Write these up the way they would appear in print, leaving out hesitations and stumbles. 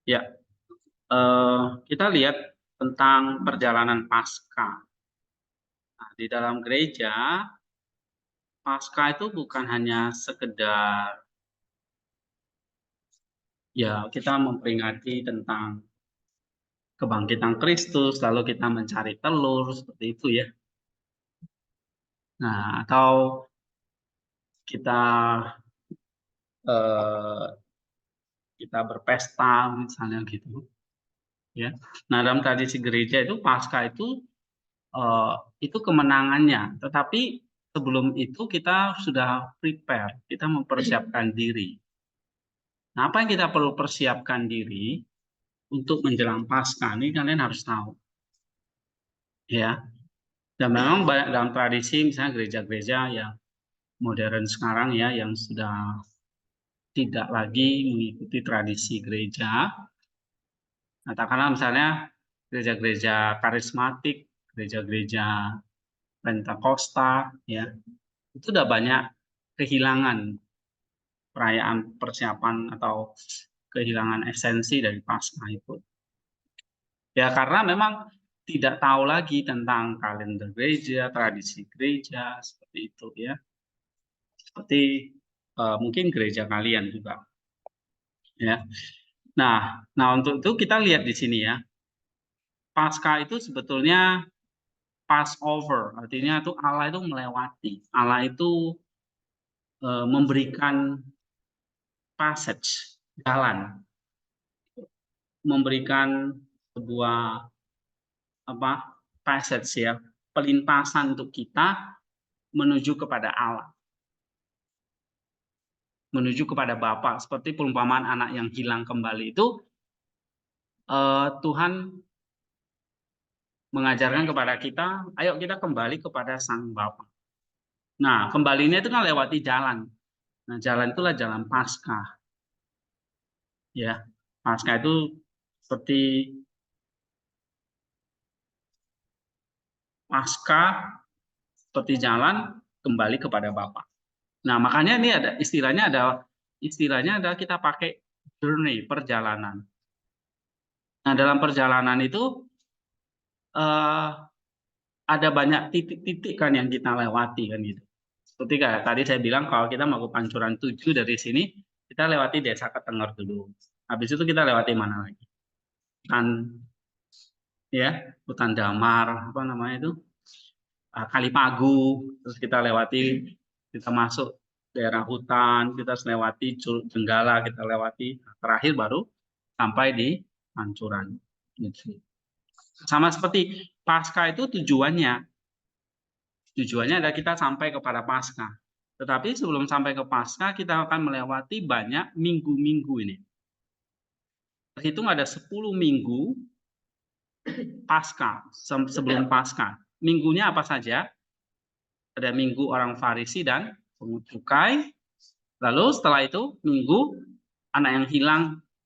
Ya, kita lihat tentang perjalanan Paskah. Nah, di dalam gereja, Paskah itu bukan hanya sekedar ya kita memperingati tentang kebangkitan Kristus, lalu kita mencari telur seperti itu ya. Nah, atau kita eh, kita berpesta misalnya gitu ya. Nah, dalam tradisi gereja itu Paskah eh, itu kemenangannya, tetapi sebelum itu kita sudah prepare, kita mempersiapkan diri. Nah, apa yang kita perlu persiapkan diri untuk menjelang Paskah ini kalian harus tahu, ya. Dan memang banyak dalam tradisi misalnya gereja-gereja yang modern sekarang ya, yang sudah tidak lagi mengikuti tradisi gereja. Katakanlah misalnya gereja-gereja karismatik, gereja-gereja Pentakosta, ya, itu udah banyak kehilangan perayaan persiapan atau kehilangan esensi dari Paskah itu. Ya karena memang tidak tahu lagi tentang kalender gereja, tradisi gereja, seperti itu ya. Seperti mungkin gereja kalian juga. Ya. Nah, untuk itu kita lihat di sini ya. Paskah itu sebetulnya Passover, artinya itu Allah itu melewati. Allah itu memberikan passage, jalan, memberikan sebuah apa passage ya, pelintasan untuk kita menuju kepada Allah, menuju kepada Bapa. Seperti perumpamaan anak yang hilang kembali itu, Tuhan mengajarkan kepada kita, ayo kita kembali kepada Sang Bapa. Nah, kembalinya itu kan lewati jalan. Nah, jalan itulah jalan Paskah. Ya, Paskah itu seperti Paskah, seperti jalan kembali kepada Bapa. Nah, makanya ini ada istilahnya adalah kita pakai journey, perjalanan. Nah, dalam perjalanan itu eh, ada banyak titik-titik kan yang kita lewati kan gitu. Seperti kayak tadi saya bilang kalau kita mau ke Pancuran 7 dari sini, kita lewati Desa Ketenger dulu. Habis itu kita lewati mana lagi? Kan ya, hutan damar, apa namanya itu? Kalipagu, terus kita lewati, kita masuk daerah hutan, kita lewati Curug Jenggala, kita lewati, terakhir baru sampai di Pancuran. Gitu. Sama seperti Pasca itu tujuannya adalah kita sampai kepada Pasca. Tetapi sebelum sampai ke Pasca, kita akan melewati banyak minggu-minggu ini. Terhitung ada 10 minggu Pasca, sebelum Pasca. Minggunya apa saja? Ada minggu orang Farisi dan pungut cukai. Lalu setelah itu minggu anak yang hilang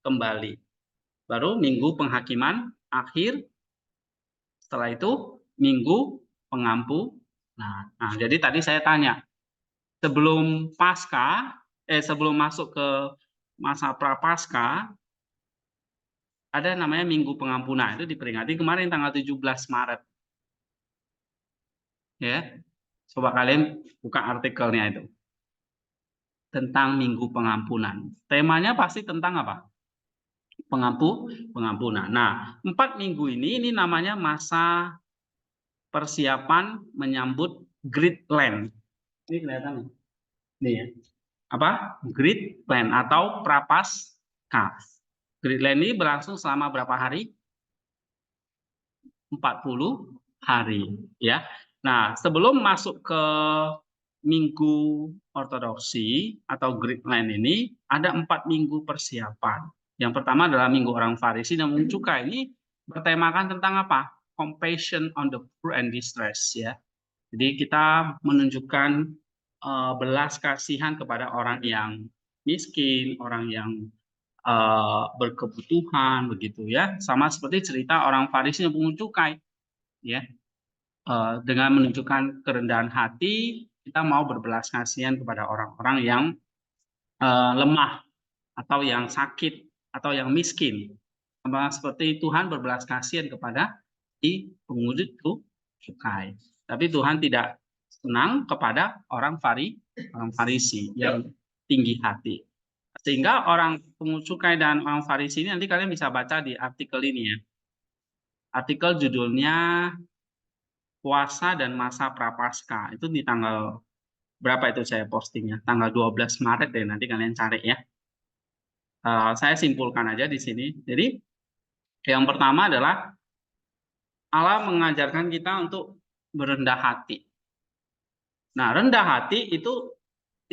kembali. Baru minggu penghakiman akhir. Setelah itu minggu pengampu. Nah, jadi tadi saya tanya, sebelum sebelum masuk ke masa prapaskah, ada namanya Minggu Pengampunan. Itu diperingati kemarin tanggal 17 Maret. Ya, coba kalian buka artikelnya itu. Tentang Minggu Pengampunan. Temanya pasti tentang apa? Pengampunan. Nah, 4 minggu ini namanya masa persiapan menyambut Great Lent. Ini kelihatan nih. Nih ya. Apa? Great Lent atau Prapaskah. Great Lent ini berlangsung selama berapa hari? 40 hari, ya. Nah, sebelum masuk ke Minggu Ortodoksi atau Great Lent ini ada 4 minggu persiapan. Yang pertama adalah Minggu Orang Farisi dan Pungut Cukai. Ini bertemakan tentang apa? Compassion on the poor and distress, ya. Jadi kita menunjukkan belas kasihan kepada orang yang miskin, orang yang berkebutuhan begitu ya. Sama seperti cerita orang Farisi yang pungut cukai, ya. Dengan menunjukkan kerendahan hati, kita mau berbelas kasihan kepada orang-orang yang lemah atau yang sakit atau yang miskin. Sama seperti Tuhan berbelas kasihan kepada si pungut cukai. Tapi Tuhan tidak senang kepada orang Farisi yang tinggi hati. Sehingga orang pungut cukai dan orang Farisi ini nanti kalian bisa baca di artikel ini ya. Artikel judulnya Puasa dan Masa Prapaskah. Itu di tanggal berapa itu saya postingnya? Tanggal 12 Maret ya, nanti kalian cari ya. Saya simpulkan aja di sini. Jadi yang pertama adalah Allah mengajarkan kita untuk berendah hati. Nah, rendah hati itu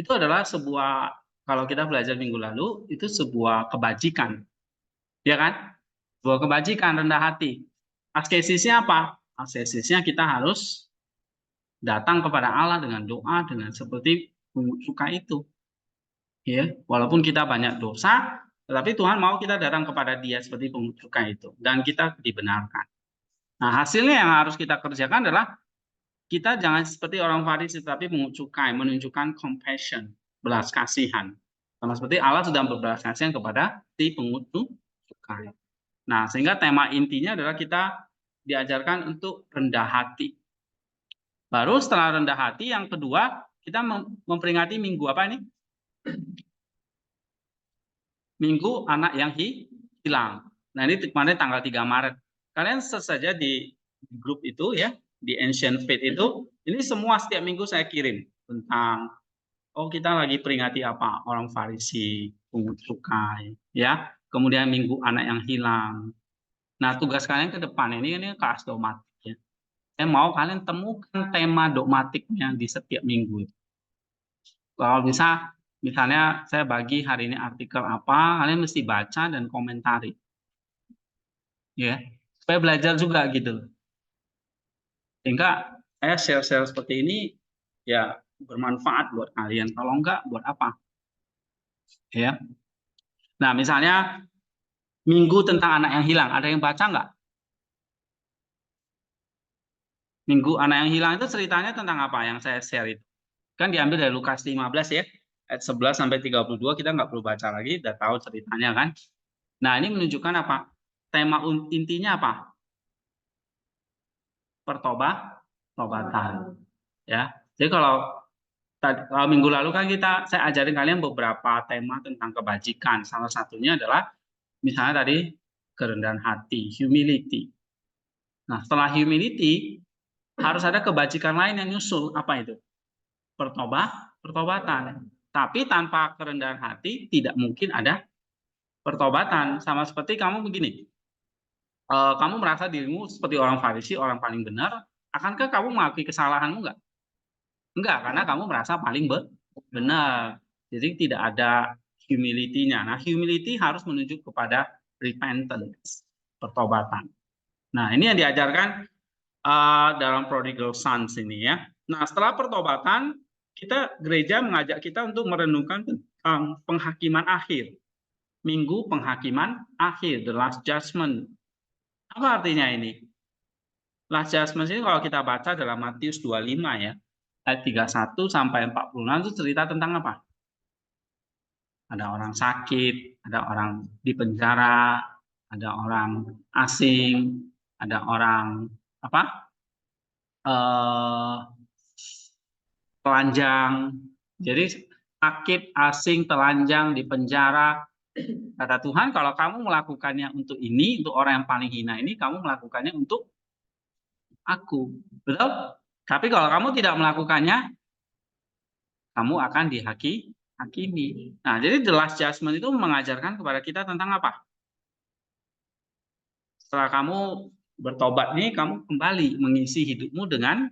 adalah sebuah, kalau kita belajar minggu lalu, itu sebuah kebajikan. Ya kan? Sebuah kebajikan, rendah hati. Askesisnya apa? Askesisnya kita harus datang kepada Allah dengan doa, dengan seperti suka itu. Ya, walaupun kita banyak dosa, tetapi Tuhan mau kita datang kepada Dia seperti pungut cukai itu, dan kita dibenarkan. Nah, hasilnya yang harus kita kerjakan adalah kita jangan seperti orang Farisi, tetapi pungut cukai, menunjukkan compassion, belas kasihan. Sama seperti Allah sudah berbelas kasihan kepada si pungut cukai. Nah, sehingga tema intinya adalah kita diajarkan untuk rendah hati. Baru setelah rendah hati, yang kedua, kita memperingati minggu apa ini? Minggu anak yang hilang. Nah, ini kemarin tanggal 3 Maret. Kalian search saja di grup itu ya, di Ancient Faith itu, ini semua setiap minggu saya kirim tentang kita lagi peringati apa? Orang Farisi, pungut cukai, ya. Kemudian minggu anak yang hilang. Nah, tugas kalian ke depan ini kelas dogmatik ya. Saya mau kalian temukan tema dogmatiknya di setiap minggu. Kalau bisa, misalnya saya bagi hari ini artikel apa, kalian mesti baca dan komentari. Ya, supaya belajar juga gitu. Sehingga saya share-share seperti ini ya bermanfaat buat kalian. Kalau enggak, buat apa? Ya. Nah, misalnya minggu tentang anak yang hilang, ada yang baca nggak? Minggu anak yang hilang itu ceritanya tentang apa yang saya share itu? Kan diambil dari Lukas 15 ya, ayat 11 sampai 32, kita nggak perlu baca lagi, udah tahu ceritanya kan. Nah, ini menunjukkan apa? Tema intinya apa? Pertobatan. Ya. Jadi kalau minggu lalu kan saya ajarin kalian beberapa tema tentang kebajikan. Salah satunya adalah misalnya tadi kerendahan hati, humility. Nah, setelah humility harus ada kebajikan lain yang nyusul. Apa itu? Pertobatan. Tapi tanpa kerendahan hati tidak mungkin ada pertobatan. Sama seperti kamu begini. Kamu merasa dirimu seperti orang Farisi, orang paling benar, akankah kamu mengakui kesalahanmu enggak? Enggak, karena kamu merasa paling benar. Jadi tidak ada humility-nya. Nah, humility harus menunjuk kepada repentance, pertobatan. Nah, ini yang diajarkan dalam Prodigal Sons ini ya. Nah, setelah pertobatan, gereja mengajak kita untuk merenungkan tentang penghakiman akhir. Minggu penghakiman akhir, the last judgment. Apa artinya ini? Last judgment ini kalau kita baca dalam Matius 25 ya, ayat 31 sampai 46 itu cerita tentang apa? Ada orang sakit, ada orang di penjara, ada orang asing, ada orang telanjang. Jadi sakit, asing, telanjang, di penjara. Kata Tuhan, kalau kamu melakukannya untuk ini, untuk orang yang paling hina ini, kamu melakukannya untuk aku. Betul? Tapi kalau kamu tidak melakukannya, kamu akan dihakimi. Nah, jadi the last judgment itu mengajarkan kepada kita tentang apa? Setelah kamu bertobat nih, kamu kembali mengisi hidupmu dengan,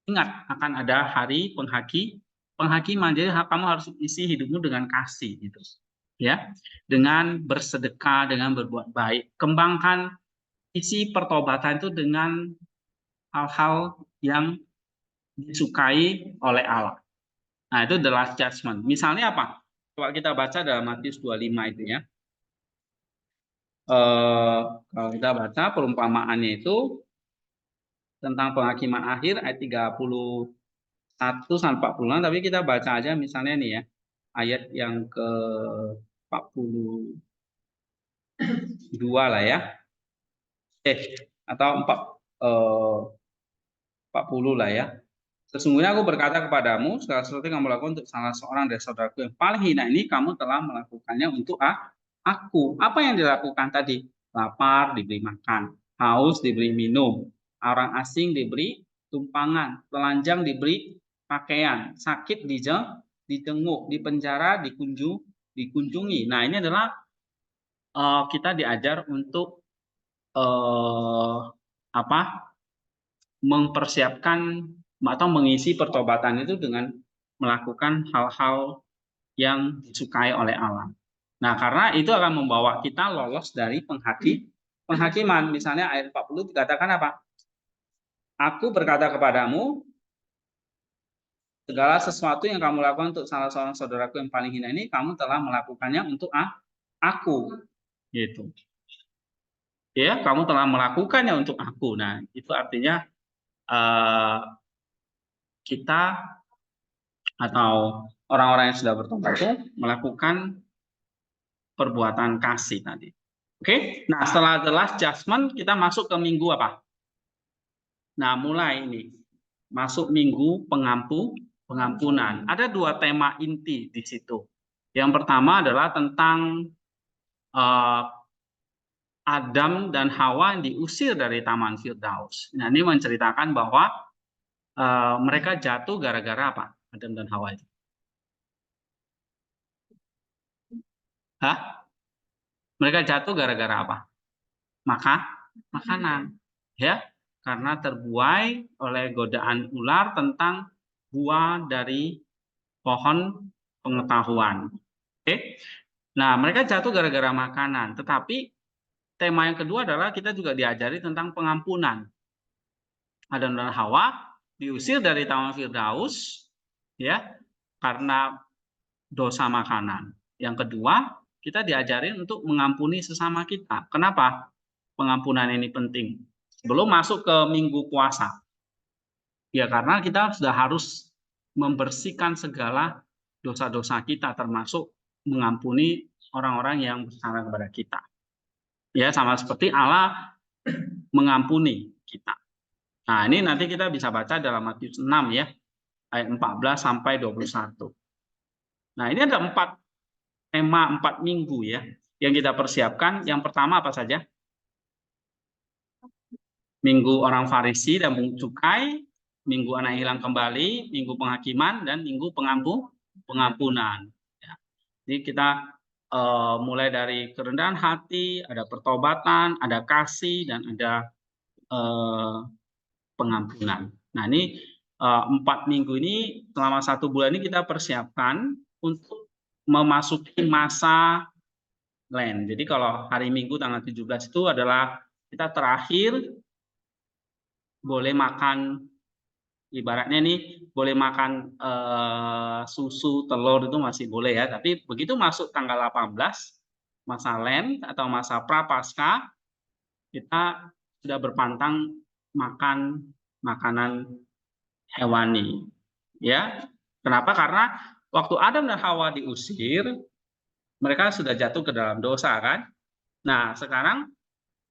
ingat, akan ada hari penghakiman. Jadi kamu harus isi hidupmu dengan kasih gitu. Ya. Dengan bersedekah, dengan berbuat baik. Kembangkan isi pertobatan itu dengan hal-hal yang disukai oleh Allah. Nah, itu the last judgment. Misalnya apa? Coba kita baca dalam Matius 25 itu ya. Kalau kita baca perumpamaannya itu tentang penghakiman akhir ayat 31 sampai 46, tapi kita baca aja misalnya nih ya, ayat yang ke 40 2 lah ya. Atau 40 lah ya. Sesungguhnya aku berkata kepadamu, segala sesuatu yang kamu lakukan untuk salah seorang dari saudaraku yang paling hina ini, kamu telah melakukannya untuk aku. Apa yang dilakukan tadi? Lapar diberi makan, haus diberi minum, orang asing diberi tumpangan, telanjang diberi pakaian, sakit dijenguk, di penjara dikunjungi. Nah, ini adalah kita diajar untuk apa? Mempersiapkan atau mengisi pertobatan itu dengan melakukan hal-hal yang disukai oleh Allah. Nah, karena itu akan membawa kita lolos dari penghakiman. Misalnya ayat 40 dikatakan apa? Aku berkata kepadamu, segala sesuatu yang kamu lakukan untuk salah seorang saudaraku yang paling hina ini, kamu telah melakukannya untuk aku. Gitu. Ya, kamu telah melakukannya untuk aku. Nah, itu artinya kita atau orang-orang yang sudah bertobat itu melakukan perbuatan kasih tadi. Oke, nah setelah the last judgment kita masuk ke minggu apa? Nah, mulai ini masuk minggu pengampunan. Ada 2 tema inti di situ. Yang pertama adalah tentang Adam dan Hawa yang diusir dari Taman Firdaus. Nah, ini menceritakan bahwa mereka jatuh gara-gara apa? Adam dan Hawa itu. Hah? Mereka jatuh gara-gara apa? Makanan. Ya, karena terbuai oleh godaan ular tentang buah dari pohon pengetahuan. Oke. Nah, mereka jatuh gara-gara makanan, tetapi tema yang kedua adalah kita juga diajari tentang pengampunan. Adam dan Hawa diusir dari Taman Firdaus ya karena dosa makanan. Yang kedua, kita diajarin untuk mengampuni sesama kita. Kenapa? Pengampunan ini penting. Sebelum masuk ke minggu puasa. Ya, karena kita sudah harus membersihkan segala dosa-dosa kita, termasuk mengampuni orang-orang yang bersalah kepada kita. Ya, sama seperti Allah mengampuni kita. Nah, ini nanti kita bisa baca dalam Matius 6 ya, ayat 14 sampai 21. Nah, ini ada 4 tema 4 minggu ya, yang kita persiapkan. Yang pertama apa saja? Minggu orang Farisi dan pungut cukai, minggu anak hilang kembali, minggu penghakiman, dan minggu pengampunan. Ya. Jadi kita mulai dari kerendahan hati, ada pertobatan, ada kasih, dan ada pengampunan. Nah, ini 4 minggu ini selama 1 bulan ini kita persiapkan untuk memasuki masa Lent. Jadi kalau hari Minggu tanggal 17 itu adalah kita terakhir boleh makan, ibaratnya nih boleh makan susu, telur itu masih boleh ya. Tapi begitu masuk tanggal 18 masa Lent atau masa Prapaskah, kita sudah berpantang makan makanan hewani. Ya. Kenapa? Karena waktu Adam dan Hawa diusir, mereka sudah jatuh ke dalam dosa kan. Nah, sekarang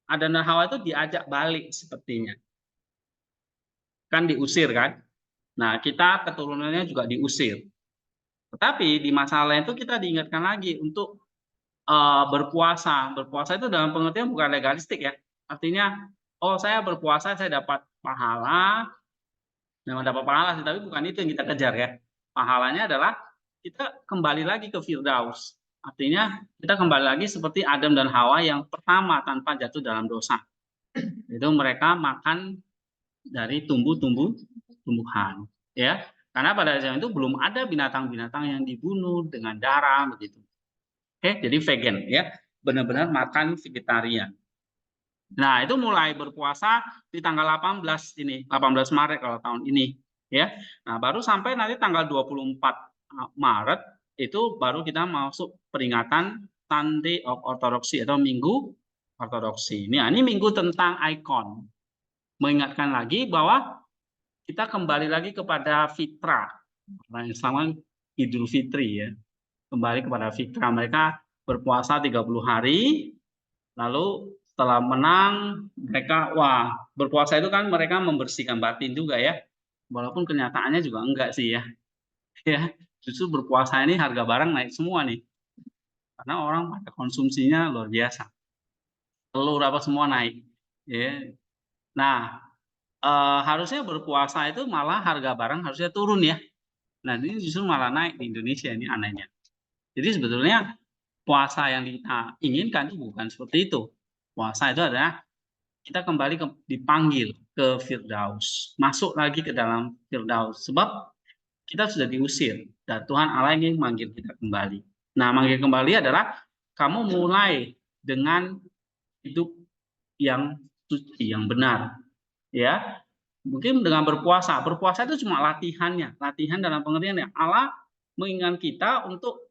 Adam dan Hawa itu diajak balik sepertinya. Kan diusir kan. Nah, kita keturunannya juga diusir. Tetapi di masa lain itu kita diingatkan lagi untuk berpuasa. Berpuasa itu dalam pengertian bukan legalistik ya. Artinya, oh saya berpuasa saya dapat pahala. Memang dapat pahala sih, tapi bukan itu yang kita kejar ya. Pahalanya adalah kita kembali lagi ke Firdaus. Artinya kita kembali lagi seperti Adam dan Hawa yang pertama tanpa jatuh dalam dosa. Itu mereka makan dari tumbuhan, ya. Karena pada zaman itu belum ada binatang-binatang yang dibunuh dengan darah begitu. Oke, jadi vegan ya, benar-benar makan vegetarian. Nah, itu mulai berpuasa di tanggal 18 ini, 18 Maret kalau tahun ini, ya. Nah, baru sampai nanti tanggal 24 Maret itu baru kita masuk peringatan Sunday of Orthodoxy atau Minggu Ortodoksi. Ini minggu tentang ikon. Mengingatkan lagi bahwa kita kembali lagi kepada fitrah. Orang Islam Idul Fitri ya. Kembali kepada fitrah. Mereka berpuasa 30 hari Lalu setelah menang, mereka berpuasa itu kan mereka membersihkan batin juga ya. Walaupun kenyataannya juga enggak sih ya. Ya, justru berpuasa ini harga barang naik semua nih. Karena orang pada konsumsinya luar biasa. Telur apa semua naik. Ya. Nah, harusnya berpuasa itu malah harga barang harusnya turun ya. Nah, ini justru malah naik di Indonesia, ini anehnya. Jadi sebetulnya puasa yang kita inginkan itu bukan seperti itu. Puasa itu adalah kita kembali dipanggil ke Firdaus, masuk lagi ke dalam Firdaus, sebab kita sudah diusir dan Tuhan Allah ingin manggil kita kembali. Nah, manggil kembali adalah kamu mulai dengan hidup yang suci, yang benar, ya. Mungkin dengan berpuasa. Berpuasa itu cuma latihannya, latihan dalam pengertian ya Allah menginginkan kita untuk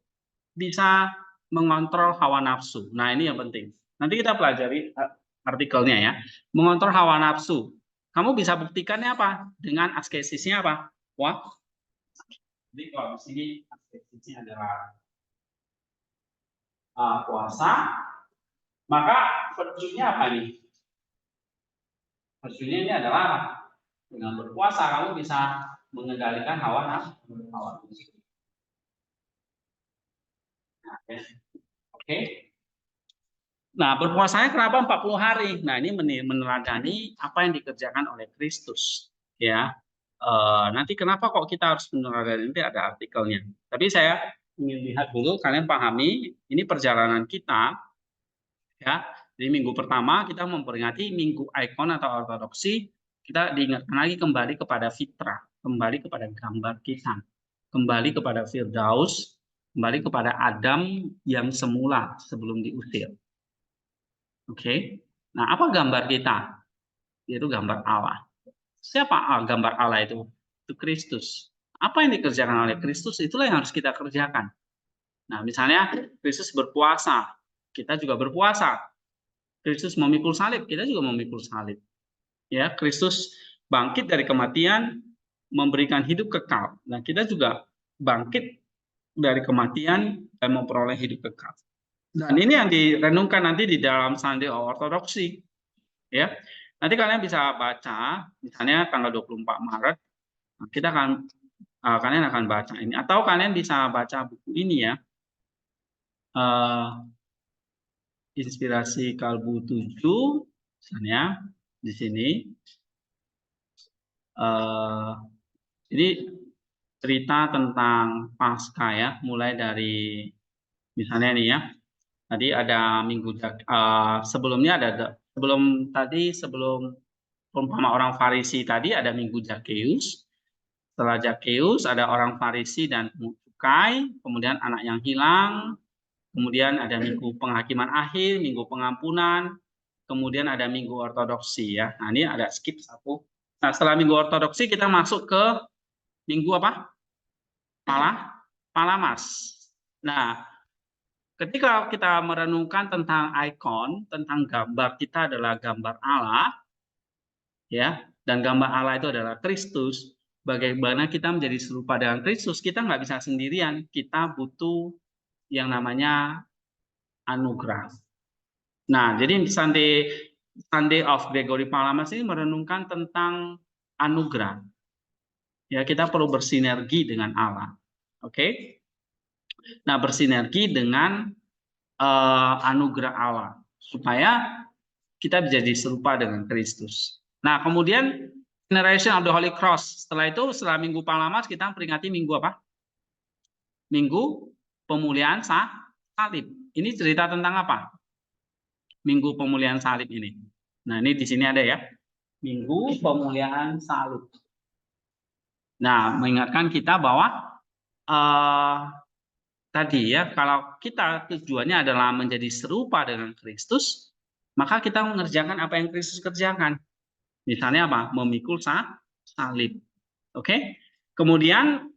bisa mengontrol hawa nafsu. Nah, ini yang penting. Nanti kita pelajari artikelnya ya. Mengontrol hawa nafsu. Kamu bisa buktikannya apa? Dengan askesisnya apa? Wah, jadi kalau di sini askesisnya adalah puasa, maka virtunya apa nih? Virtunya ini adalah dengan berpuasa kamu bisa mengendalikan hawa nafsu. Nah, oke. Nah, berpuasanya kenapa 40 hari? Nah, ini meneladani apa yang dikerjakan oleh Kristus. Ya, nanti kenapa kok kita harus meneladani, nanti ada artikelnya. Tapi saya ingin lihat dulu, kalian pahami, ini perjalanan kita. Ya, di minggu pertama kita memperingati minggu ikon atau ortodoksi. Kita diingatkan lagi kembali kepada fitrah, kembali kepada gambar kita, kembali kepada Firdaus, kembali kepada Adam yang semula sebelum diusir. Oke. Nah, apa gambar kita? Yaitu gambar Allah. Siapa gambar Allah itu? Itu Kristus. Apa yang dikerjakan oleh Kristus, itulah yang harus kita kerjakan. Nah, misalnya Kristus berpuasa, kita juga berpuasa. Kristus memikul salib, kita juga memikul salib. Ya, Kristus bangkit dari kematian, memberikan hidup kekal. Nah, kita juga bangkit dari kematian dan memperoleh hidup kekal. Dan ini yang direnungkan nanti di dalam Sunday Ortodoksi. Ya, nanti kalian bisa baca, misalnya tanggal 24 Maret, kita akan kalian akan baca ini, atau kalian bisa baca buku ini ya, Inspirasi Kalbu 7, misalnya di sini. Ini cerita tentang Paskah ya, mulai dari misalnya nih ya, tadi ada sebelumnya sebelum umpama orang Farisi tadi ada Minggu Zakheus. Setelah Zakheus ada orang Farisi dan cukai, kemudian anak yang hilang, kemudian ada Minggu Penghakiman Akhir, Minggu Pengampunan, kemudian ada Minggu Ortodoksi ya. Nah, ini ada skip satu. Nah, setelah Minggu Ortodoksi kita masuk ke Minggu apa? Palamas. Nah, ketika kita merenungkan tentang ikon, tentang gambar kita adalah gambar Allah, ya, dan gambar Allah itu adalah Kristus. Bagaimana kita menjadi serupa dengan Kristus? Kita nggak bisa sendirian. Kita butuh yang namanya anugerah. Nah, jadi Sunday of Gregory Palamas ini merenungkan tentang anugerah. Ya, kita perlu bersinergi dengan Allah. Oke? Nah, bersinergi dengan anugerah Allah supaya kita menjadi serupa dengan Kristus. Nah, kemudian Generation of the Holy Cross. Setelah itu, setelah Minggu Palamas, kita peringati Minggu apa? Minggu Pemulihan Salib. Ini cerita tentang apa? Minggu Pemulihan Salib ini. Nah, ini di sini ada ya. Minggu Pemulihan Salib. Nah, mengingatkan kita bahwa tadi ya, kalau kita tujuannya adalah menjadi serupa dengan Kristus, maka kita mengerjakan apa yang Kristus kerjakan. Misalnya apa? Memikul salib. Oke? Kemudian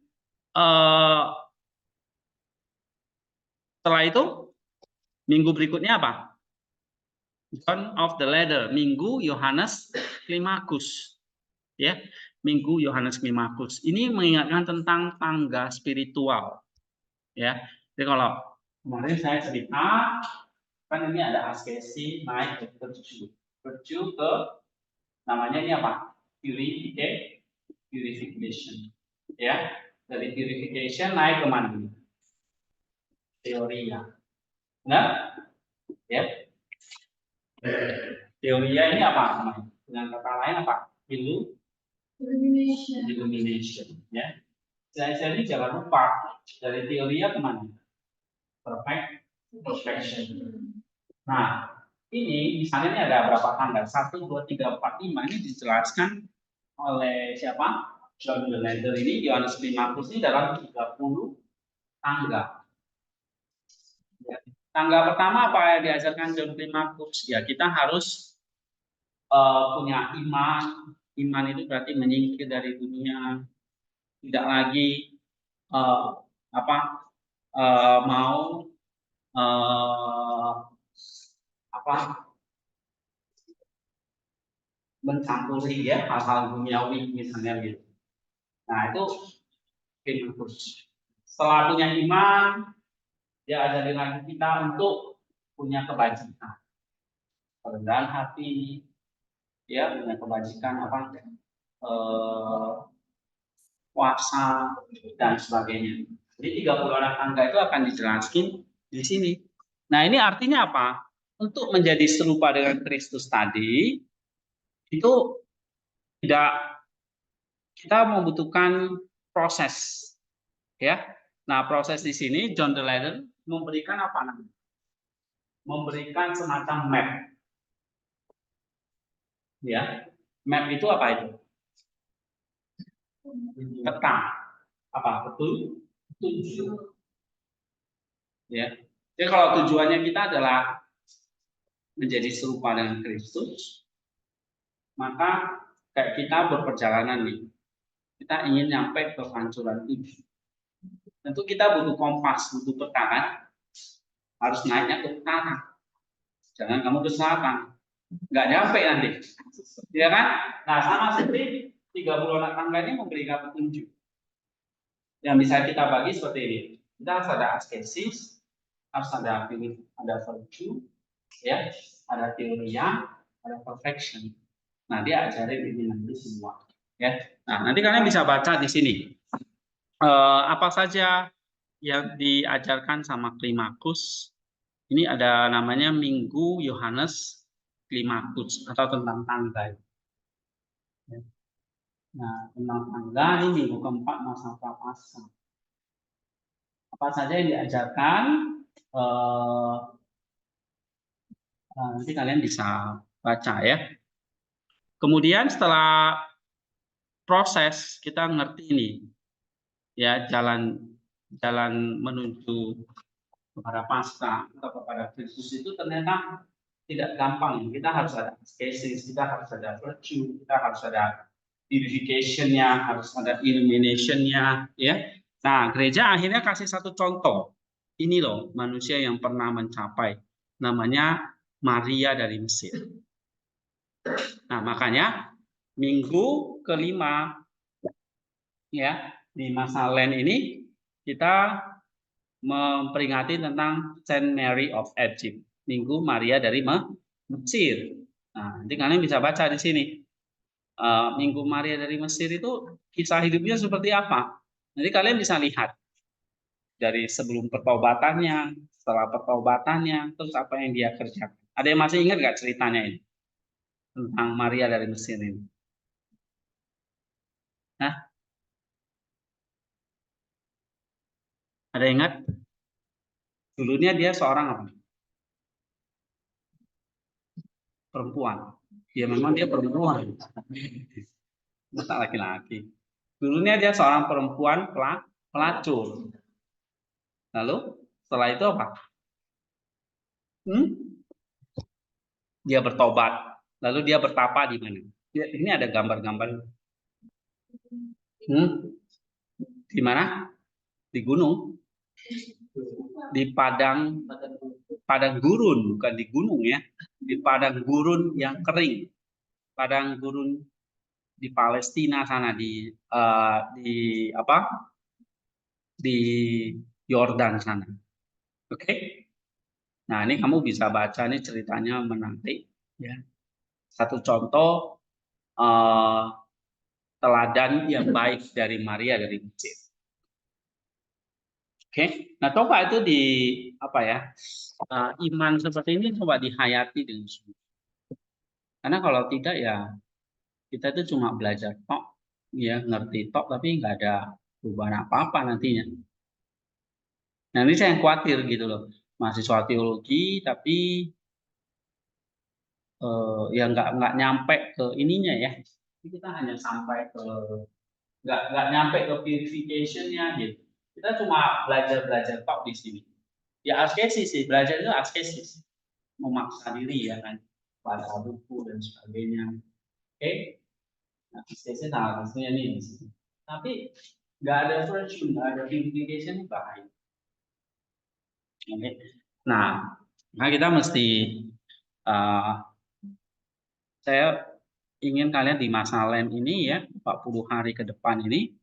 setelah itu minggu berikutnya apa? John of the Ladder, Minggu Yohanes Klimakus. Ya, Minggu Yohanes Klimakus. Ini mengingatkan tentang tangga spiritual. Ya. Jadi kalau kemarin saya cerita Kan ini ada askesi naik ke virtue. Virtue ke namanya ini apa? Purification. Ya, dari purification naik ke mana? Teoria. Nah, ya. Teoria ini apa namanya? Dengan kata lain apa? Illumination. Ya. Jadi jangan lupa dari teoria kemana? Perfection. Nah, ini misalnya ini ada berapa tanggal? 1, 2, 3, 4, 5 ini dijelaskan oleh siapa? John Leder ini, Yohanes Climakus ini dalam 30 tanggal. Ya. Tanggal pertama apa yang diajarkan John Climakus? Ya, kita harus punya iman. Iman itu berarti menyingkir dari dunia, tidak lagi apa mau apa mencampuri ya hal-hal duniawi misalnya gitu. Nah itu Climakus. Setelah punya iman, dia ajari lagi kita untuk punya kebajikan, kerendahan hati, ya punya kebajikan apa puasa dan sebagainya. Jadi 30 anak tangga itu akan dijelaskan di sini. Nah ini artinya apa? Untuk menjadi serupa dengan Kristus tadi itu tidak, kita membutuhkan proses, ya. Nah proses di sini John de Leiden memberikan apa namanya? Memberikan semacam map, ya. Map itu apa itu? Peta, apa? Petunjuk. Ya. Jadi kalau tujuannya kita adalah menjadi serupa dengan Kristus, maka kayak kita berperjalanan nih, kita ingin nyampe ke pancuran itu. Tentu kita butuh kompas, butuh peta kan? Harus naiknya ke utara. Jangan kamu ke selatan, nggak nyampe nanti, ya kan? Nah sama seperti 30 anak tangga ini memberikan petunjuk yang bisa kita bagi seperti ini. Kita harus ada askesis, harus ada virtue, ya, ada teoria, ada perfection. Nah dia ajarin ini nanti semua, ya. Nah nanti kalian bisa baca di sini apa saja yang diajarkan sama Climakus. Ini ada namanya Minggu Yohanes Climakus atau tentang tangga. Nah, tentang tangga ini minggu keempat masa prapaskah. Apa saja yang diajarkan? Nanti kalian bisa baca ya. Kemudian setelah proses kita ngerti ini, ya jalan menuju kepada pasca atau kepada Kristus itu ternyata tidak gampang. Kita harus ada askesis, kita harus ada virtue, kita harus ada purification-nya, harus ada illumination-nya, ya. Nah, gereja akhirnya kasih satu contoh. Ini loh manusia yang pernah mencapai, namanya Maria dari Mesir. Nah, makanya minggu kelima ya di masa Lent ini kita memperingati tentang Saint Mary of Egypt, Minggu Maria dari Mesir. Nah, nanti kalian bisa baca di sini. Minggu Maria dari Mesir itu kisah hidupnya seperti apa? Nanti kalian bisa lihat dari sebelum pertobatannya, setelah pertobatannya, terus apa yang dia kerjakan. Ada yang masih ingat nggak ceritanya ini tentang Maria dari Mesir ini? Nah, ada yang ingat? Dulunya dia seorang apa? Perempuan. Ya memang dia perempuan. Masa laki-laki. Dulunya dia seorang perempuan pelacur. Lalu setelah itu apa? Dia bertobat. Lalu dia bertapa di mana? Ini ada gambar-gambar. Di mana? Di gunung. Di padang gurun, bukan di gunung ya. Di padang gurun yang kering. Padang gurun di Palestina sana di apa? Di Yordan sana. Oke? Nah, ini kamu bisa baca, ini ceritanya menarik. Ya. Satu contoh teladan yang baik dari Maria dari Mesir. Oke, nah coba itu di apa ya, iman seperti ini coba dihayati dengan sungguh. Karena kalau tidak ya kita itu cuma belajar tok, ya ngerti tok, tapi nggak ada perubahan apa-apa nantinya. Nah ini saya yang khawatir gitu loh, mahasiswa teologi tapi ya nggak nyampe ke ininya ya. Kita hanya sampai ke nggak nyampe ke purification-nya gitu. Kita cuma belajar tok di sini. Ya askesis sih, belajar itu askesis, memaksa diri ya kan, baca buku dan sebagainya. Oke, nah askesis hasilnya nih di sini. Tapi nggak ada virtue, nggak ada purification, bahaya. Oke. Nah kita mesti saya ingin kalian di masa Lent ini ya 40 hari ke depan ini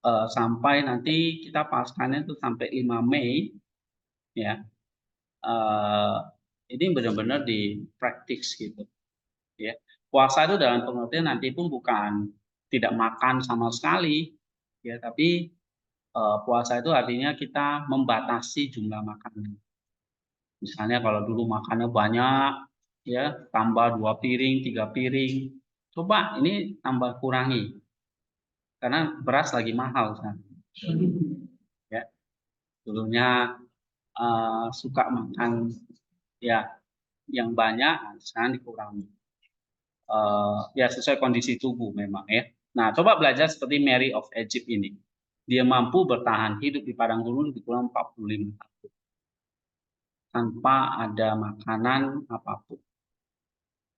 sampai nanti kita paskahnya itu sampai 5 Mei ya. Ini benar-benar di praktis gitu ya. Puasa itu dalam pengertian nanti pun bukan tidak makan sama sekali ya, tapi puasa itu artinya kita membatasi jumlah makanan. Misalnya kalau dulu makannya banyak ya, tambah 2 piring, 3 piring. Coba ini tambah kurangi karena beras lagi mahal kan. Ya, dulunya suka makan ya yang banyak, sekarang dikurangi. Ya sesuai kondisi tubuh memang ya. Nah, coba belajar seperti Mary of Egypt ini. Dia mampu bertahan hidup di padang gurun lebih kurang 45 tahun tanpa ada makanan apapun.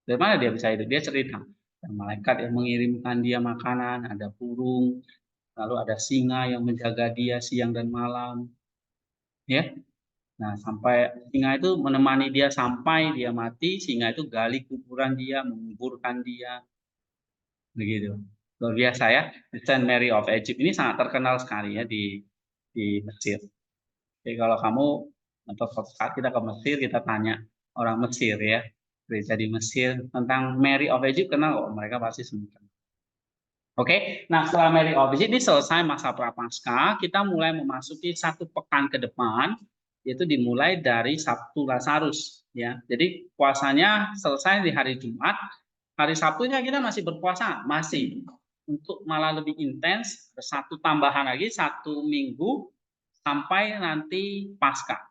Dari mana dia bisa hidup? Dia cerita. Ada malaikat yang mengirimkan dia makanan, ada burung, lalu ada singa yang menjaga dia siang dan malam. Ya, nah sampai singa itu menemani dia sampai dia mati, singa itu gali kuburan dia, menguburkan dia, begitu. Luar biasa ya. Saint Mary of Egypt ini sangat terkenal sekali ya di Mesir. Jadi kalau kamu atau saat kita ke Mesir, kita tanya orang Mesir ya, gereja di Mesir tentang Mary of Egypt, kenal kok, mereka pasti sebutkan. Oke, nah setelah Mary of Egypt ini selesai masa prapaskah, kita mulai memasuki 1 pekan ke depan, yaitu dimulai dari Sabtu Lazarus ya. Jadi puasanya selesai di hari Jumat, hari Sabtunya kita masih berpuasa, masih untuk malah lebih intens, satu tambahan lagi 1 minggu sampai nanti Paskah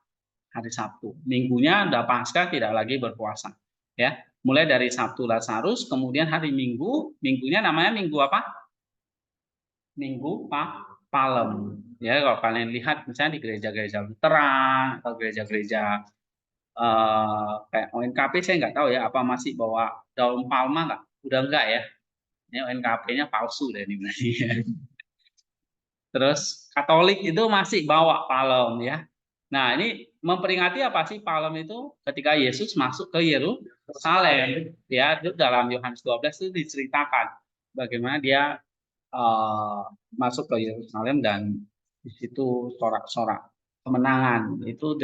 hari Sabtu. Minggunya udah Paskah tidak lagi berpuasa ya. Mulai dari Sabtu Lazarus, kemudian hari Minggu, minggunya namanya Minggu apa? Minggu Palem. Ya, kalau kalian lihat misalnya di gereja-gereja Lutheran atau gereja-gereja kayak ONKP, saya nggak tahu ya apa masih bawa daun palma nggak? Udah enggak ya? Ini ONKP-nya palsu deh ini. Terus Katolik itu masih bawa palem ya. Nah ini memperingati apa sih palem itu? Ketika Yesus masuk ke Yerusalem ya, itu dalam Yohanes 12 itu diceritakan bagaimana dia masuk ke Yerusalem dan di situ sorak-sorak kemenangan itu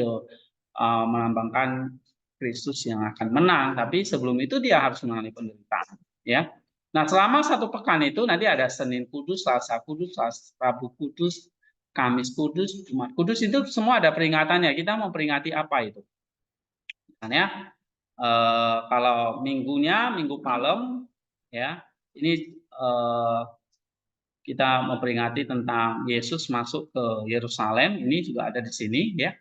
melambangkan Kristus yang akan menang, tapi sebelum itu dia harus mengalami penderitaan ya. Nah selama 1 pekan itu nanti ada Senin Kudus, Selasa Kudus, Rabu Kudus, Kamis Kudus, Jumat Kudus, itu semua ada peringatannya. Kita mau peringati apa itu? Misalnya kalau minggunya Minggu Palem ya, ini kita memperingati tentang Yesus masuk ke Yerusalem, ini juga ada di sini ya.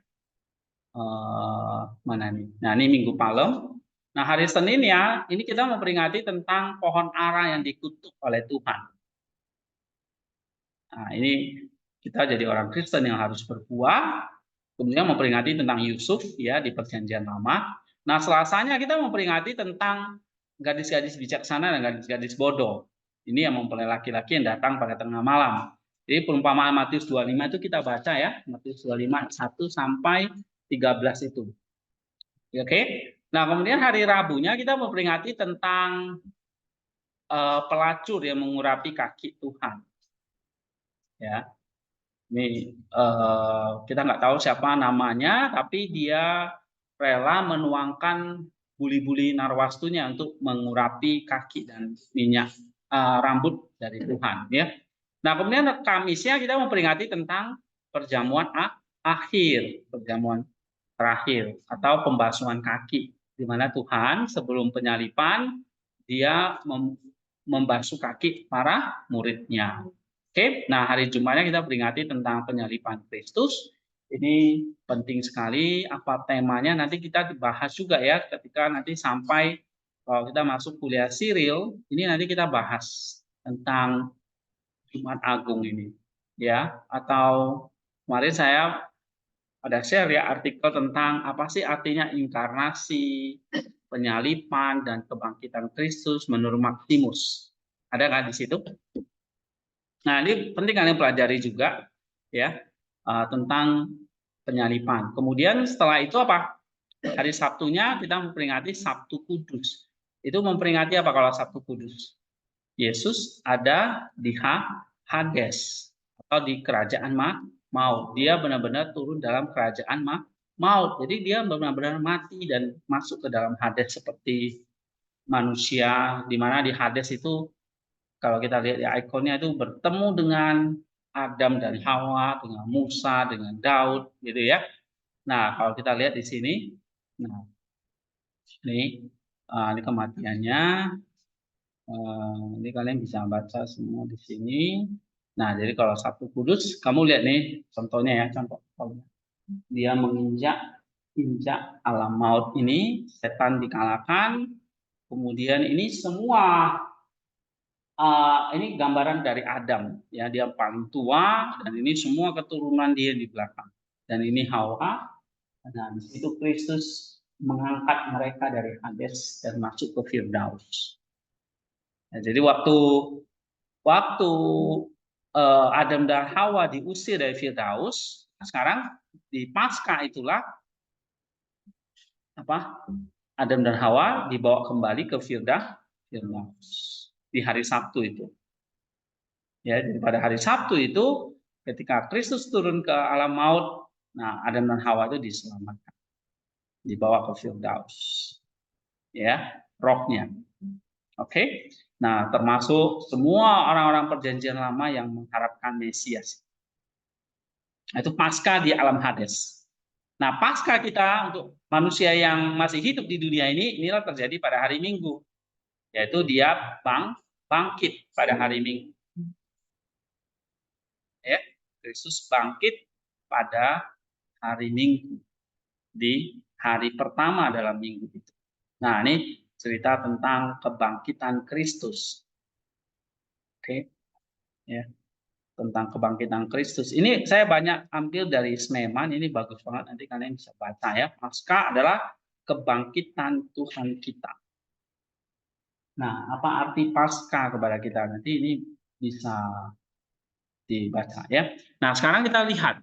Mana nih? Nah ini Minggu Palem. Nah hari Senin ya, ini kita memperingati tentang pohon ara yang dikutuk oleh Tuhan. Nah ini kita jadi orang Kristen yang harus berbuah, kemudian memperingati tentang Yusuf ya di Perjanjian Lama. Nah Selasanya kita memperingati tentang gadis-gadis bijaksana dan gadis-gadis bodoh. Ini yang mempelai laki-laki yang datang pada tengah malam. Jadi perumpamaan Matius 25 itu kita baca ya, Matius 25 1 sampai 13 itu. Oke. Nah, kemudian hari Rabunya kita memperingati tentang pelacur yang mengurapi kaki Tuhan. Ya. Ini kita nggak tahu siapa namanya, tapi dia rela menuangkan buli-buli narwastunya untuk mengurapi kaki dan minyak rambut dari Tuhan, ya. Nah, kemudian Kamisnya kita memperingati tentang perjamuan akhir, perjamuan terakhir atau pembasuhan kaki, di mana Tuhan sebelum penyalipan dia membasuh kaki para muridnya. Oke, nah hari Jumatnya kita peringati tentang penyalipan Kristus. Ini penting sekali. Apa temanya nanti kita dibahas juga ya ketika nanti sampai kalau kita masuk kuliah Siril, ini nanti kita bahas tentang Jumat Agung ini, ya. Atau kemarin saya ada share ya artikel tentang apa sih artinya inkarnasi, penyalipan dan kebangkitan Kristus menurut Maximus. Ada nggak di situ? Nah, ini penting kalian pelajari juga ya tentang penyalipan. Kemudian setelah itu apa? Hari Sabtunya kita memperingati Sabtu Kudus. Itu memperingati apa kalau Sabtu Kudus? Yesus ada di Hades atau di kerajaan maut. Dia benar-benar turun dalam kerajaan maut. Jadi dia benar-benar mati dan masuk ke dalam Hades seperti manusia, di mana di Hades itu kalau kita lihat di ikonnya itu bertemu dengan Adam dan Hawa, dengan Musa, dengan Daud, gitu ya. Nah, kalau kita lihat di sini, nah ini kematiannya. Ini kalian bisa baca semua di sini. Nah, jadi kalau Sabtu Kudus, kamu lihat nih contohnya ya, contoh. Dia injak alam maut ini, setan dikalahkan. Kemudian ini semua ini gambaran dari Adam, ya dia paling tua dan ini semua keturunan dia di belakang. Dan ini Hawa. Dan itu Kristus mengangkat mereka dari Hades dan masuk ke Firdaus. Nah, jadi waktu Adam dan Hawa diusir dari Firdaus, sekarang di Paskah itulah Adam dan Hawa dibawa kembali ke Firdaus di hari Sabtu itu. Ya, jadi pada hari Sabtu itu ketika Kristus turun ke alam maut, nah Adam dan Hawa itu diselamatkan, dibawa ke Firdaus. Ya, rohnya. Oke. Nah, termasuk semua orang-orang perjanjian lama yang mengharapkan Mesias. Itu Paskah di alam Hades. Nah, Paskah kita untuk manusia yang masih hidup di dunia ini, inilah terjadi pada hari Minggu. Yaitu dia bangkit pada hari Minggu. Ya, Kristus bangkit pada hari Minggu. Di hari pertama dalam minggu itu. Nah, ini cerita tentang kebangkitan Kristus. Oke. Ya. Tentang kebangkitan Kristus. Ini saya banyak ambil dari Smeman, ini bagus banget, nanti kalian bisa baca ya. Paskah adalah kebangkitan Tuhan kita. Nah, apa arti Paskah kepada kita? Nanti ini bisa dibaca ya. Nah, sekarang kita lihat.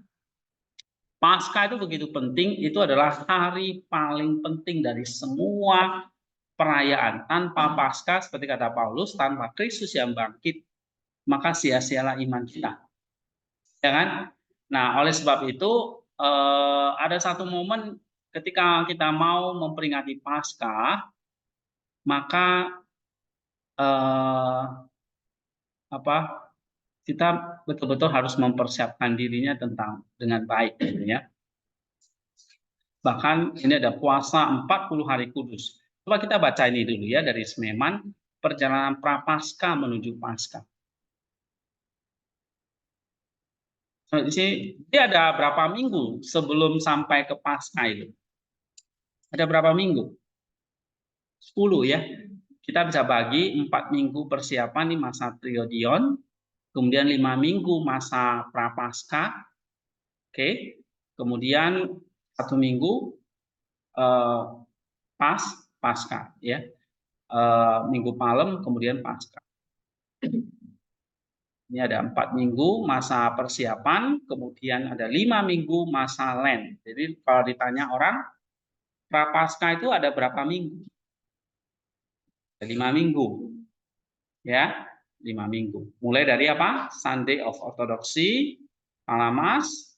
Paskah itu begitu penting, itu adalah hari paling penting dari semua perayaan. Tanpa Paskah, seperti kata Paulus, tanpa Kristus yang bangkit, maka sia-sialah iman kita. Ya kan? Nah, oleh sebab itu ada satu momen ketika kita mau memperingati Paskah, maka kita betul-betul harus mempersiapkan dirinya dengan baik, gitu ya. Bahkan ini ada puasa 40 hari kudus. Coba kita baca ini dulu ya dari Smeman, perjalanan Prapaskah menuju Paskah. Di sini dia ada berapa minggu sebelum sampai ke Paskah itu? Ada berapa minggu? 10 ya. Kita bisa bagi 4 minggu persiapan di masa Triodion, kemudian 5 minggu masa Prapaskah. Oke. Kemudian 1 minggu Paskah ya. Minggu Palem kemudian Paskah. Ini ada 4 minggu masa persiapan, kemudian ada 5 minggu masa Lent. Jadi kalau ditanya orang, Prapaskah itu ada berapa minggu? 5 minggu. Ya, 5 minggu. Mulai dari apa? Sunday of Orthodoxy, Palamas,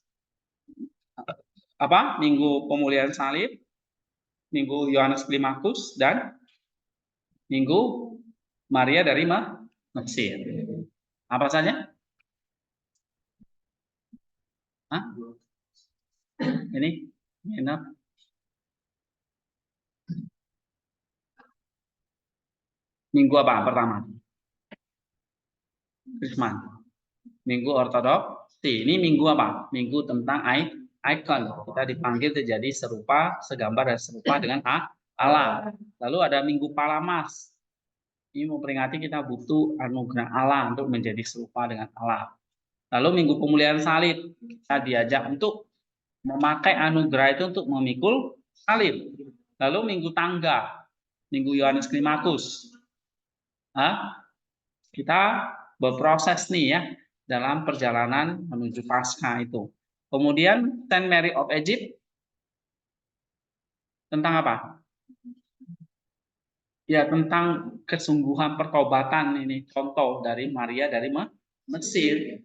Minggu Pemulihan Salib, Minggu Yohanes Klimakus, dan Minggu Maria dari Mesir. Apa saja? Hah? Ini enak. Minggu apa pertama? Krisman. Minggu Ortodoksi. Ini minggu apa? Minggu tentang ikon. Kita dipanggil terjadi serupa, segambar dan serupa dengan Allah. Lalu ada Minggu Palamas. Ini memperingati kita butuh anugerah Allah untuk menjadi serupa dengan Allah. Lalu Minggu Pemulihan Salib, kita diajak untuk memakai anugerah itu untuk memikul salib. Lalu Minggu Tangga, Minggu Yohanes Klimakus. Kita berproses nih ya dalam perjalanan menuju Paskah itu. Kemudian Saint Mary of Egypt tentang apa? Ya, tentang kesungguhan pertobatan. Ini contoh dari Maria dari Mesir.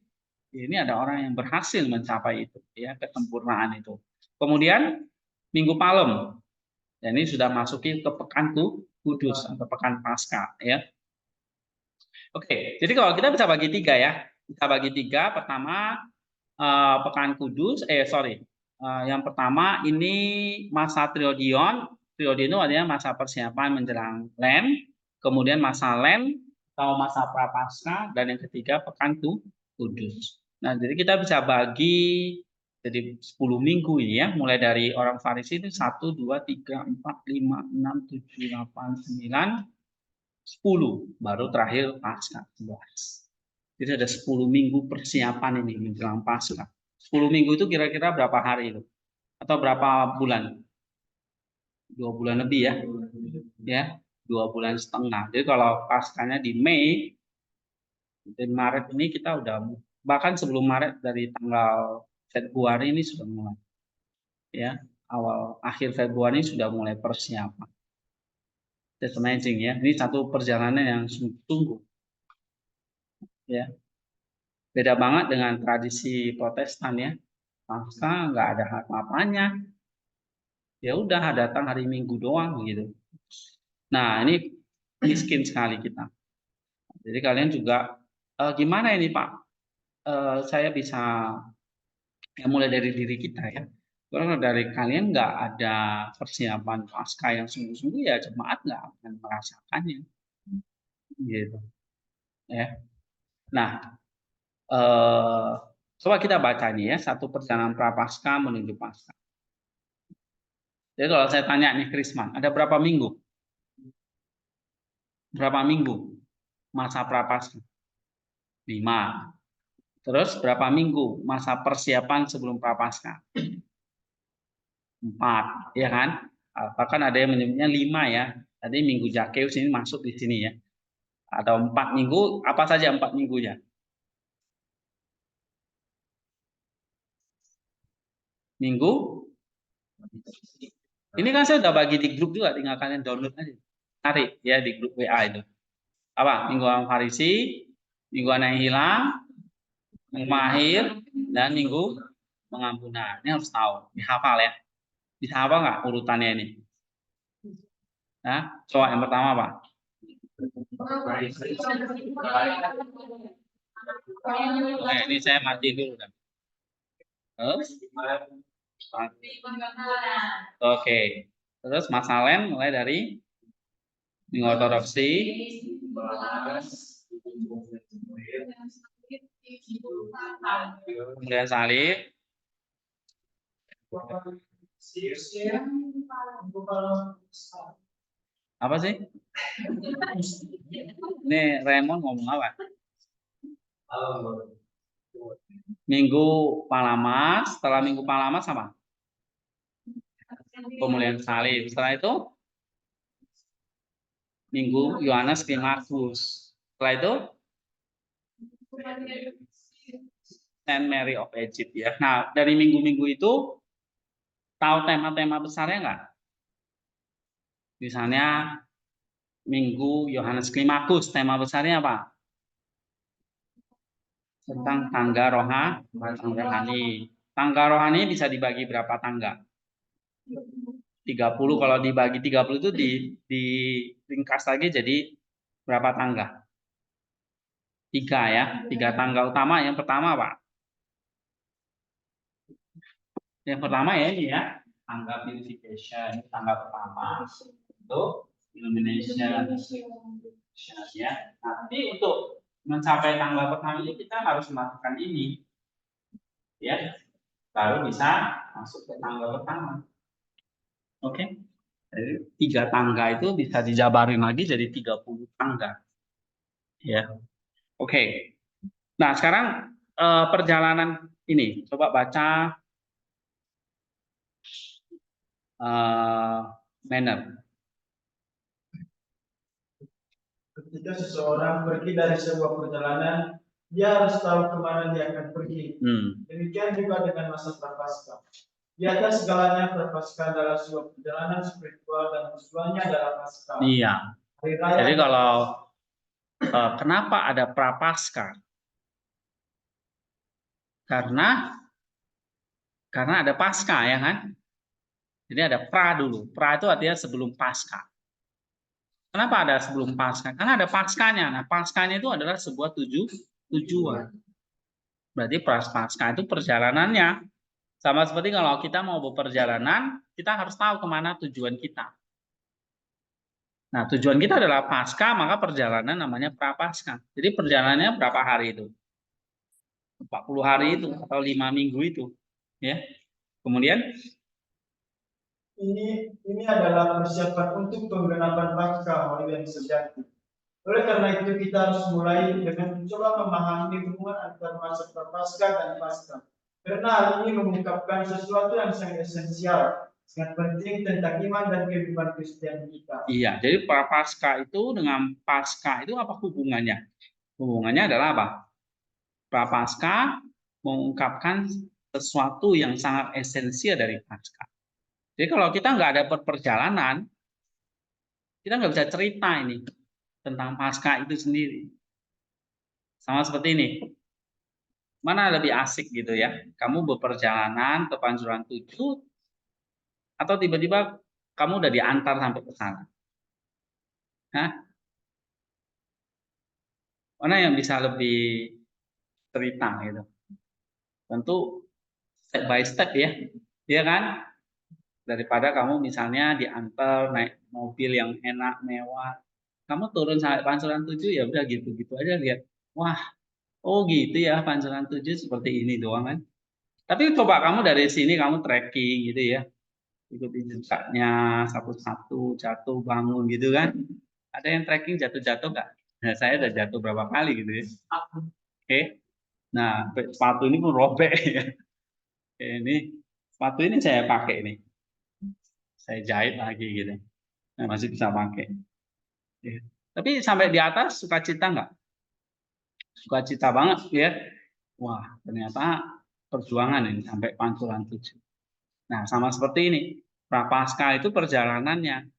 Ini ada orang yang berhasil mencapai itu, ya, kesempurnaan itu. Kemudian Minggu Palem, dan ini sudah masuki ke pekan Kudus atau pekan Paskah, ya. Oke, jadi kalau kita bisa bagi tiga ya, kita bagi tiga. Pertama pekan Kudus, yang pertama ini masa Triodion. Triodion itu artinya masa persiapan menjelang Lent, kemudian masa Lent atau masa Prapaskah, dan yang ketiga pekan Kudus. Nah, jadi kita bisa bagi jadi 10 minggu ini ya, mulai dari orang Farisi itu 1, 2, 3, 4, 5, 6, 7, 8, 9, 10, baru terakhir Paskah 11. Jadi ada 10 minggu persiapan ini menjelang Paskah. 10 minggu itu kira-kira berapa hari itu? Atau berapa bulan? 2 bulan lebih ya. Ya, 2 bulan setengah. Jadi kalau Paskahnya di Mei, di Maret ini kita udah, bahkan sebelum Maret dari tanggal Februari ini sudah mulai. Ya, akhir Februari sudah mulai persiapan. That's amazing ya. Ini satu perjalanan yang sungguh-sungguh. Ya. Beda banget dengan tradisi Protestan ya. Paskah nggak ada apa-apanya. Ya udah datang hari Minggu doang gitu. Nah, ini miskin sekali kita. Jadi kalian juga gimana ini Pak? Saya bisa mulai dari diri kita ya. Kalau dari kalian nggak ada persiapan Paskah yang sungguh-sungguh, ya jemaat nggak akan merasakannya. Gitu. Ya. Nah, coba kita baca nih ya, satu perjalanan Prapaskah menuju Paskah. Jadi kalau saya tanya nih Krisman, ada berapa minggu? Berapa minggu masa Prapaskah? 5. Terus berapa minggu masa persiapan sebelum Prapaskah? 4, ya kan? Bahkan ada yang menyebutnya 5 ya. Tadi Minggu Zakheus ini masuk di sini ya. Ada 4 minggu, apa saja 4 minggunya? Minggu? Ini kan saya udah bagi di grup juga, tinggal kalian download aja. Tarik ya di grup WA itu. Apa? Minggu orang Farisi, Minggu anak yang hilang, Minggu mahir, dan Minggu pengampunan. Ini harus tahu, dihafal ya. Bisa hafal nggak urutannya ini? Nah, coba yang pertama apa? Oke, ini saya mati dulu. Terus? Oke. Terus Mas Alen mulai dari Minggu Ortodoksi. Kemudian salib. Apa sih? Ini Raymond ngomong apa? Minggu Palamas. Setelah Minggu Palamas apa? Pemulihan salib. Setelah itu Minggu Yohanes Klimakus. Setelah itu Saint Mary of Egypt ya. Nah, dari minggu-minggu itu tahu tema-tema besarnya nggak? Misalnya Minggu Yohanes Klimakus, tema besarnya apa? Tentang tangga rohani. Tangga rohani bisa dibagi berapa tangga? 30 kalau dibagi 30 itu diringkas lagi jadi berapa tangga? 3 ya, 3 tangga utama. Yang pertama Pak. Yang pertama ya ini ya, tangga purification, tangga pertama. Itu illumination ya. Nanti untuk mencapai tangga pertama ini kita harus melakukan ini. Ya. Baru bisa masuk ke tangga pertama. Oke. Jadi 3 tangga itu bisa dijabarin lagi jadi 30 tangga. Ya. Oke. Nah, sekarang perjalanan ini coba baca manner. Ketika seseorang pergi dari sebuah perjalanan, dia harus tahu kemana dia akan pergi. Demikian juga dengan masa prapaskah. Di atas segalanya prapaskah adalah sebuah perjalanan spiritual dan tujuannya adalah Paskah. Iya. Jadi kalau kenapa ada prapaskah? Karena ada pasca ya kan? Jadi ada pra dulu. Pra itu artinya sebelum pasca. Kenapa ada sebelum pasca? Karena ada paskanya. Nah, paskanya itu adalah sebuah tujuan. Berarti pasca itu perjalanannya. Sama seperti kalau kita mau berperjalanan, kita harus tahu kemana tujuan kita. Nah, tujuan kita adalah pasca, maka perjalanan namanya prapaskah. Jadi perjalanannya berapa hari itu? 40 hari itu atau 5 minggu itu, ya. Kemudian ini adalah persiapan untuk penggenapan Paskah oleh yang sejati. Oleh karena itu kita harus mulai dengan mencoba memahami hubungan antara masa prapaskah dan Paskah. Karena hal ini mengungkapkan sesuatu yang sangat esensial, sangat penting tentang iman dan kehidupan Kristen kita. Iya, jadi prapaskah itu dengan pasca itu apa hubungannya? Hubungannya adalah apa? Prapaskah mengungkapkan sesuatu yang sangat esensial dari Paskah. Jadi kalau kita nggak ada perjalanan, kita nggak bisa cerita ini tentang Paskah itu sendiri. Sama seperti ini. Mana lebih asik gitu ya? Kamu berperjalanan ke Pancuran 7 atau tiba-tiba kamu udah diantar sampai ke sana? Hah? Mana yang bisa lebih cerita gitu? Tentu step by step ya. Iya kan? Daripada kamu misalnya diantar naik mobil yang enak, mewah. Kamu turun sampai Pancuran 7 ya udah gitu-gitu aja lihat. Wah, oh gitu ya Pancuran 7 seperti ini doang kan. Tapi coba kamu dari sini kamu trekking gitu ya. Ikuti jejaknya satu-satu, jatuh bangun gitu kan. Ada yang trekking jatuh-jatuh nggak? Nah, saya udah jatuh berapa kali gitu ya. Oke. Nah, sepatu ini pun robek ya. Ini sepatu ini saya pakai ini. Saya jahit lagi gitu. Nah, masih bisa pakai. Ya. Tapi sampai di atas sukacita nggak? Sukacita banget ya. Wah, ternyata perjuangan ini sampai Pancuran 7. Nah, sama seperti ini. Prapaskah itu perjalanannya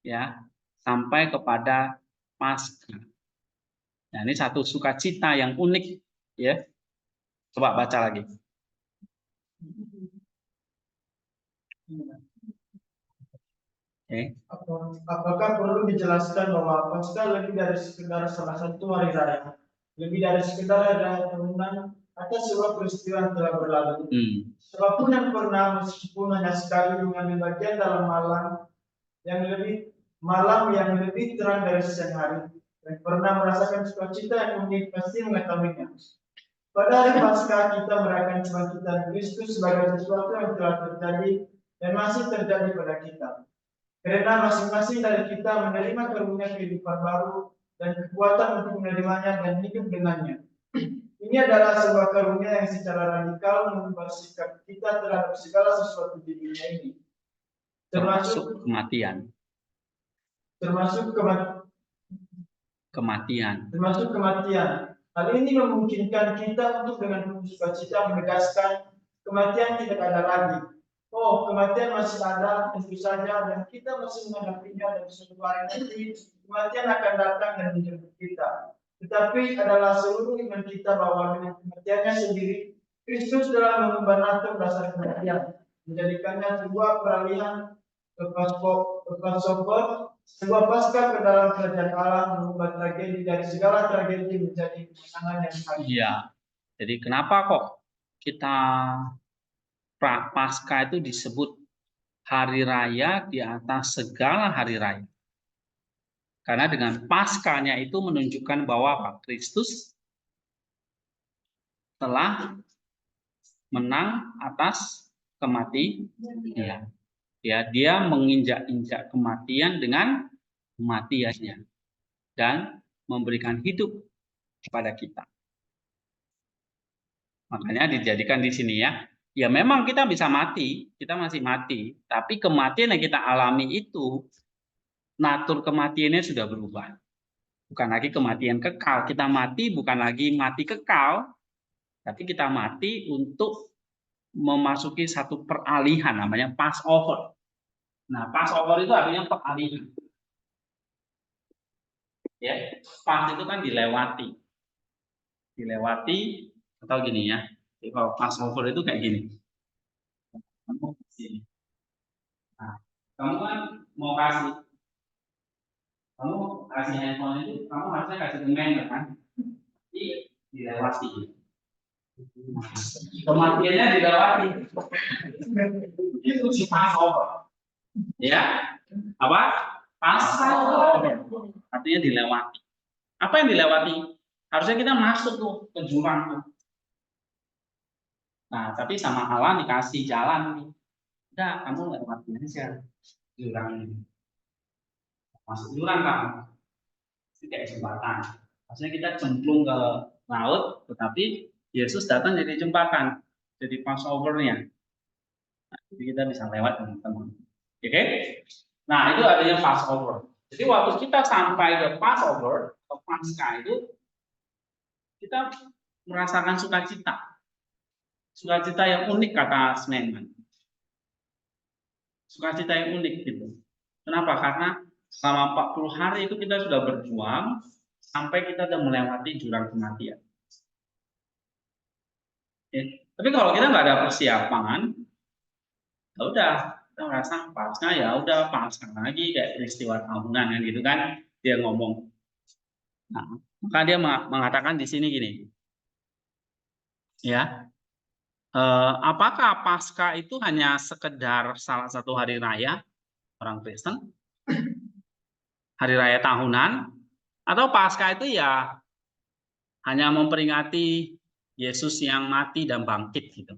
ya sampai kepada Paskah. Nah, ini satu sukacita yang unik ya. Coba baca lagi. Apakah perlu dijelaskan bahwa Paskah lebih dari sekedar salah satu hari raya, lebih dari sekedar hari raya tahunan atas sebuah peristiwa yang telah berlalu. Siapapun yang pernah meskipun hanya sekali mengambil bagian dalam malam yang lebih terang dari siang hari, dan pernah merasakan sukacita yang unik pasti mengetahuinya. Pada hari Paskah kita merayakan kebangkitan Kristus sebagai sesuatu yang telah terjadi dan masih terjadi pada kita. Karena masing-masing dari kita menerima karunia kehidupan baru dan kekuatan untuk menerimanya dan hidup dengannya. Ini adalah sebuah karunia yang secara radikal mengubah sikap kita terhadap segala sesuatu di dunia ini, termasuk kematian. Termasuk kematian. Hal ini memungkinkan kita untuk dengan penuh sukacita menegaskan kematian tidak ada lagi. Oh, kematian masih ada, tentu saja, dan kita masih menghadapinya, dan suatu hari nanti kematian akan datang dan menjemput kita. Tetapi adalah seluruh iman kita bahwa dengan kematiannya sendiri, Kristus telah mengubah natur dasar kematian, menjadikannya sebuah peralihan Passover, sebuah Paskah ke dalam kerajaan Allah mengubah tragedi dari segala tragedi menjadi kemenangan yang hakiki. Iya. Jadi kenapa kok kita Paskah itu disebut hari raya di atas segala hari raya? Karena dengan Paskahnya itu menunjukkan bahwa Kristus telah menang atas kematian. Ya, dia menginjak-injak kematian dengan kematiannya dan memberikan hidup kepada kita. Makanya dijadikan di sini ya. Ya memang kita bisa mati, kita masih mati, tapi kematian yang kita alami itu natur kematiannya sudah berubah. Bukan lagi kematian kekal. Kita mati bukan lagi mati kekal, tapi kita mati untuk memasuki satu peralihan namanya Passover. Nah, Passover itu artinya peralihan. Ya, pas itu kan dilewati. Dilewati atau gini ya. Jadi kalau Passover itu kayak gini. Nah, kamu kan mau kasih handphone itu, kamu harusnya kasih email kan? Jadi dilewati. Kematiannya dilewati. Itu si Passover. Ya, apa? Passover. Artinya dilewati. Apa yang dilewati? Harusnya kita masuk tuh ke jurang tuh. Nah, tapi sama Allah dikasih jalan nih. Udah, kamu lewatin aja jurang ini. Masuk jurang kan? Itu kayak jembatan. Maksudnya kita cemplung ke laut, tetapi Yesus datang jadi jembatan, jadi Passover-nya. Nah, jadi kita bisa lewat teman-teman. Oke? Nah, itu artinya Passover. Jadi waktu kita sampai ke Passover, ke Paskah itu, kita merasakan sukacita. Sukacita yang unik kata Smenman. Sukacita yang unik gitu. Kenapa? Karena selama 40 hari itu kita sudah berjuang sampai kita sudah melewati jurang kematian. Ya. Tapi kalau kita nggak ada persiapan, ya udah kita merasa pasca ya udah pasca lagi kayak peristiwa tahunan kan gitu kan dia ngomong. Nah, maka dia mengatakan di sini gini, ya. Apakah Paskah itu hanya sekedar salah satu hari raya orang Kristen, hari raya tahunan, atau Paskah itu ya hanya memperingati Yesus yang mati dan bangkit gitu?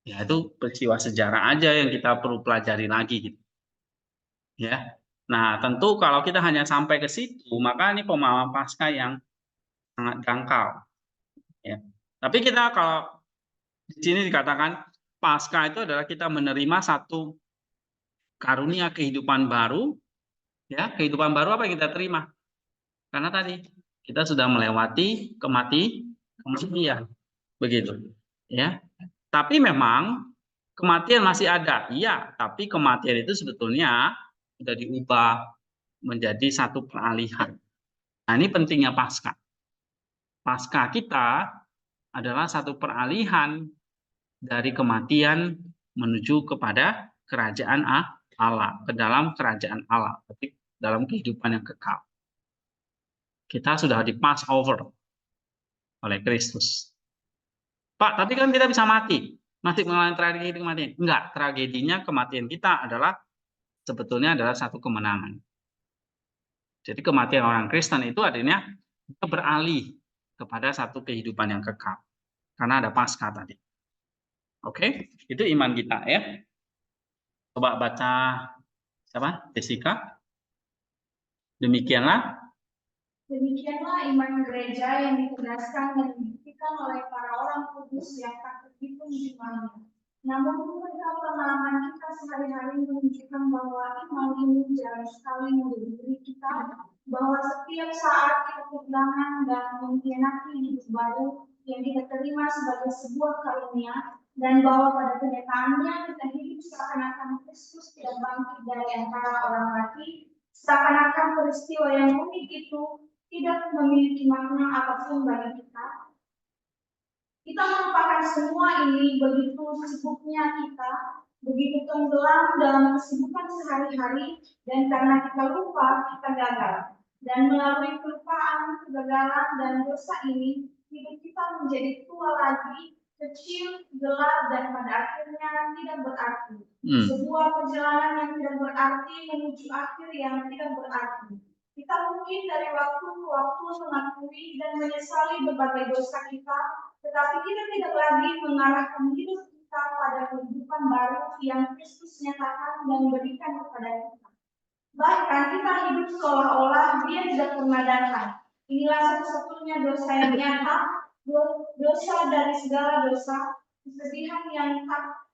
Ya itu peristiwa sejarah aja yang kita perlu pelajari lagi gitu. Ya. Nah, tentu kalau kita hanya sampai ke situ, maka ini pemahaman Paskah yang sangat dangkal. Ya. Tapi kita kalau di sini dikatakan Paskah itu adalah kita menerima satu karunia kehidupan baru, ya kehidupan baru apa yang kita terima? Karena tadi kita sudah melewati kematian, begitu, ya. Tapi memang kematian masih ada, iya. Tapi kematian itu sebetulnya sudah diubah menjadi satu peralihan. Nah ini pentingnya Paskah. Paskah kita adalah satu peralihan dari kematian menuju kepada kerajaan Allah, ke dalam kerajaan Allah, tapi dalam kehidupan yang kekal. Kita sudah di pass over oleh Kristus. Pak, tapi kan kita bisa mati. Mati mengalami tragedi kematian. Enggak, tragedinya kematian kita adalah sebetulnya adalah satu kemenangan. Jadi kematian orang Kristen itu artinya kita beralih kepada satu kehidupan yang kekal. Karena ada Paskah tadi. Oke, itu iman kita ya. Coba baca siapa? Jessica. Demikianlah iman gereja yang ditegaskan dan dibuktikan oleh para orang kudus yang tak terhitung jumlahnya. Namun pengalaman kita sehari-hari menunjukkan bahwa iman ini jarang sekali menjadi diri kita, bahwa setiap saat kita kehilangan dan mengkhianati hidup baru yang kita terima sebagai sebuah karunia, dan bahwa pada kenyataannya kita hidup seakan-akan Kristus tidak bangkit dari antara orang mati, seakan-akan peristiwa yang unik itu tidak memiliki makna apapun bagi kita. Kita melupakan semua ini begitu sibuknya kita begitu tenggelam dalam kesibukan sehari-hari, dan karena kita lupa, kita gagal. Dan melalui kelupaan, kegagalan, dan dosa ini, hidup kita menjadi tua lagi, kecil, gelap, dan pada akhirnya tidak berarti. Sebuah perjalanan yang tidak berarti menuju akhir yang tidak berarti. Kita mungkin dari waktu ke waktu mengakui dan menyesali berbagai dosa kita, tetapi kita tidak lagi mengarahkan hidup kita pada kehidupan baru yang Kristus nyatakan dan berikan kepada kita. Bahkan kita hidup seolah-olah Dia tidak pernah datang. Inilah satu-satunya dosa yang nyata, dosa dari segala dosa, kesedihan yang tak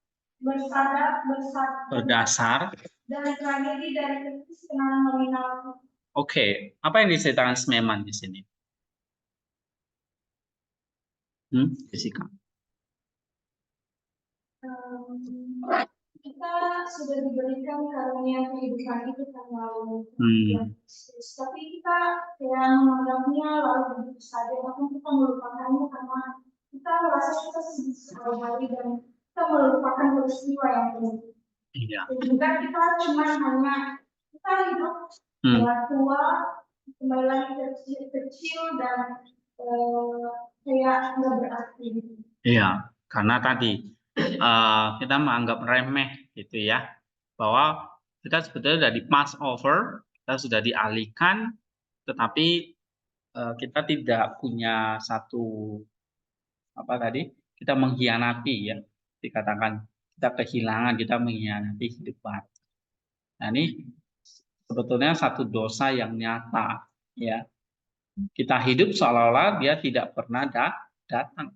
berdasar, dan tragedi dari kekristenan nominal. Oke, apa yang diceritakan Smeman di sini? Jessica. Kita sudah diberikan karunia kehidupan itu kan lalu, tapi kita yang menganggapnya lalu begitu saja, bahkan kita melupakannya karena kita merasa kita sibuk sehari-hari dan kita melupakan peristiwa yang terjadi. Juga kita cuma hanya kita hidup tua, kembali lagi kecil dan kayak nggak berarti. Iya, karena tadi kita menganggap remeh gitu ya, bahwa kita sebetulnya sudah di pass over, kita sudah dialihkan, tetapi kita tidak punya satu kita mengkhianati ya, dikatakan kita kehilangan, kita mengkhianati hidup baru. Nah ini sebetulnya satu dosa yang nyata ya, kita hidup seolah-olah Dia tidak pernah datang.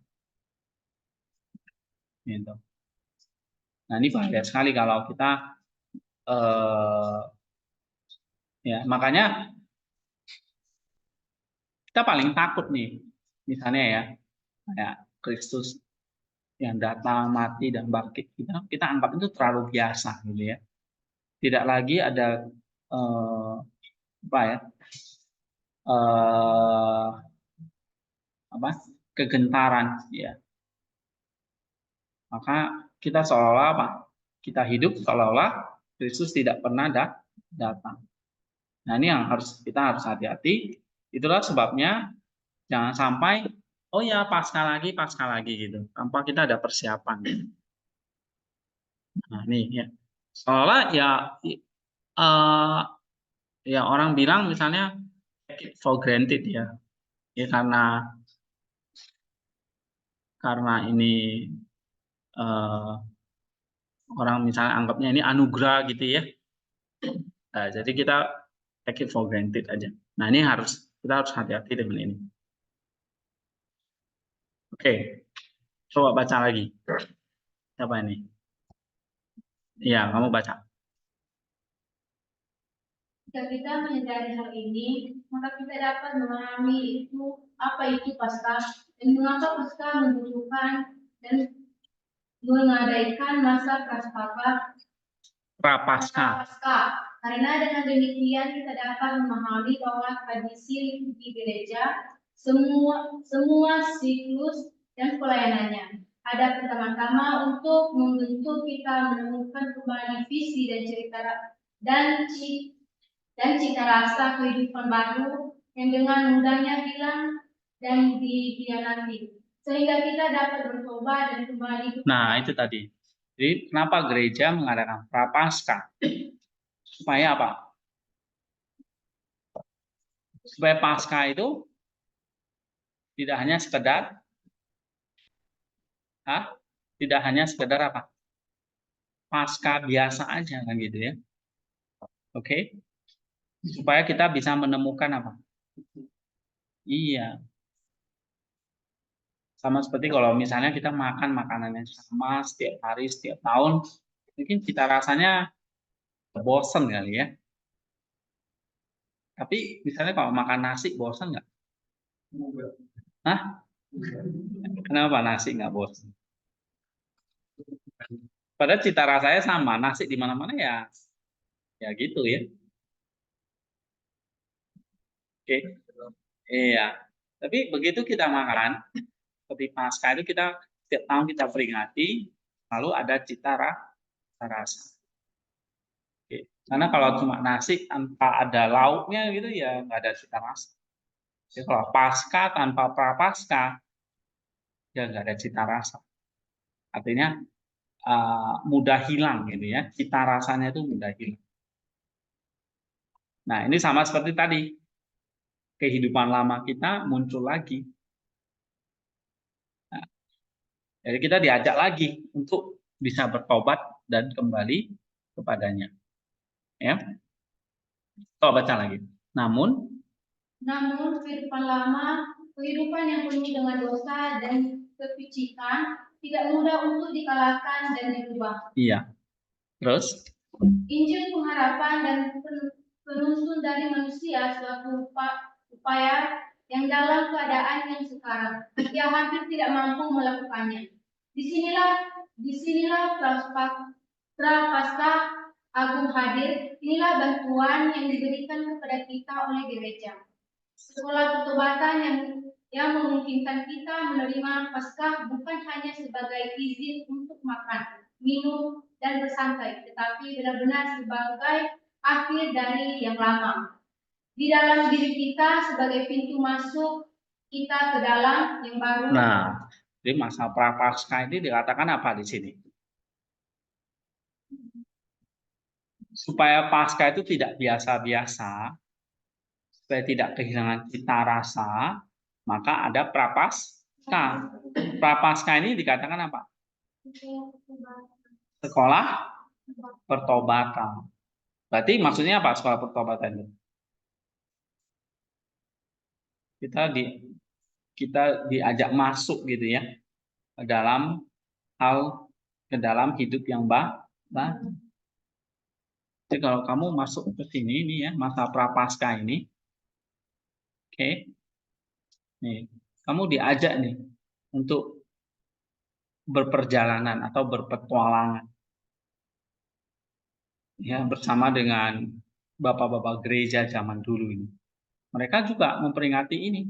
Gitu. Nah ini bahaya sekali kalau kita ya makanya kita paling takut nih, misalnya ya, kayak Kristus yang datang, mati dan bangkit, kita anggap itu terlalu biasa gitu ya. Tidak lagi ada kegentaran ya. Maka kita seolah-olah kita hidup seolah-olah Kristus tidak pernah datang. Nah ini yang kita harus hati-hati. Itulah sebabnya jangan sampai oh ya pasca lagi gitu, tanpa kita ada persiapan. Nah ini ya, seolah ya orang bilang misalnya take it for granted ya, karena ini orang misalnya anggapnya ini anugerah gitu ya. Nah, jadi kita take it for granted aja. Nah ini kita harus hati-hati dengan ini. Oke, coba baca lagi. Siapa ini? Iya, kamu baca. Jika kita menyadari hal ini, maka kita dapat memahami apa itu Paskah dan mengapa Paskah membutuhkan dan mengadakan masa Prapaskah. Karena dengan demikian kita dapat memahami bahwa tradisi di gereja semua siklus dan pelayanannya ada pertama-tama untuk membentuk kita menemukan kembali visi dan cita rasa kehidupan baru yang dengan mudahnya hilang dan dikhianati, sehingga kita dapat bertobat dan kembali. Nah itu tadi. Jadi kenapa gereja mengadakan Prapaskah? Supaya apa? Supaya Paskah itu tidak hanya sekedar apa? Paskah biasa aja kan gitu ya. Oke. Supaya kita bisa menemukan apa? Iya. Sama seperti kalau misalnya kita makan makanan yang sama setiap hari, setiap tahun, mungkin cita rasanya bosen kali ya. Tapi misalnya kalau makan nasi bosen nggak? Hah? Kenapa nasi nggak bosen? Padahal cita rasanya sama, nasi di mana-mana ya gitu ya. Oke. Iya. Tapi begitu kita makan, seperti Paskah itu kita setiap tahun kita peringati, lalu ada cita cita rasa. Oke. Karena kalau cuma nasi tanpa ada lauknya gitu ya nggak ada cita rasa. Jadi kalau pasca tanpa prapaskah ya nggak ada cita rasa. Artinya mudah hilang gitu ya, cita rasanya itu mudah hilang. Nah ini sama seperti tadi, kehidupan lama kita muncul lagi. Nah, jadi kita diajak lagi untuk bisa bertobat dan kembali kepadanya. Ya, coba baca lagi. Namun kehidupan lama, kehidupan yang penuh dengan dosa dan kepicikan tidak mudah untuk dikalahkan dan dirubah. Iya. Terus Injil pengharapan dan penuntun dari manusia suatu upaya yang dalam keadaan yang sekarang ia hampir tidak mampu melakukannya. Disinilah prapaskah agung hadir. Inilah bantuan yang diberikan kepada kita oleh gereja. Sekolah pertobatan yang memungkinkan kita menerima Paskah bukan hanya sebagai izin untuk makan, minum, dan bersantai, tetapi benar-benar sebagai akhir dari yang lama. Di dalam diri kita sebagai pintu masuk kita ke dalam yang baru. Nah, jadi masa prapaskah ini dikatakan apa di sini? Supaya Paskah itu tidak biasa-biasa, supaya tidak kehilangan cita rasa, maka ada prapaskah. Prapaskah ini dikatakan apa? Sekolah pertobatan. Berarti maksudnya apa sekolah pertobatan itu? Kita diajak masuk gitu ya ke dalam hidup yang baru. Jadi kalau kamu masuk ke sini nih ya masa prapaskah ini, oke, nih kamu diajak nih untuk berperjalanan atau berpetualangan ya bersama dengan bapak-bapak gereja zaman dulu ini. Mereka juga memperingati ini.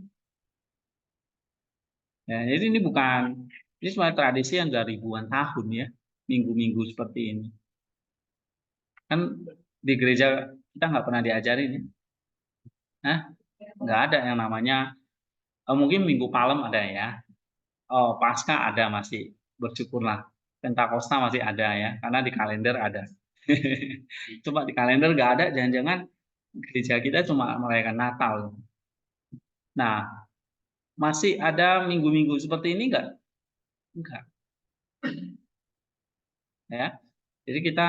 Ya, jadi ini sebenarnya tradisi yang sudah ribuan tahun ya, minggu-minggu seperti ini. Kan di gereja kita nggak pernah diajarin ya. Nah, nggak ada yang namanya, mungkin Minggu Palem ada ya. Oh, Paskah ada masih, bersyukurlah. Pentakosta masih ada ya, karena di kalender ada. Coba di kalender nggak ada, jangan-jangan gereja kita cuma merayakan Natal. Nah, masih ada minggu-minggu seperti ini nggak? Enggak. Ya, jadi kita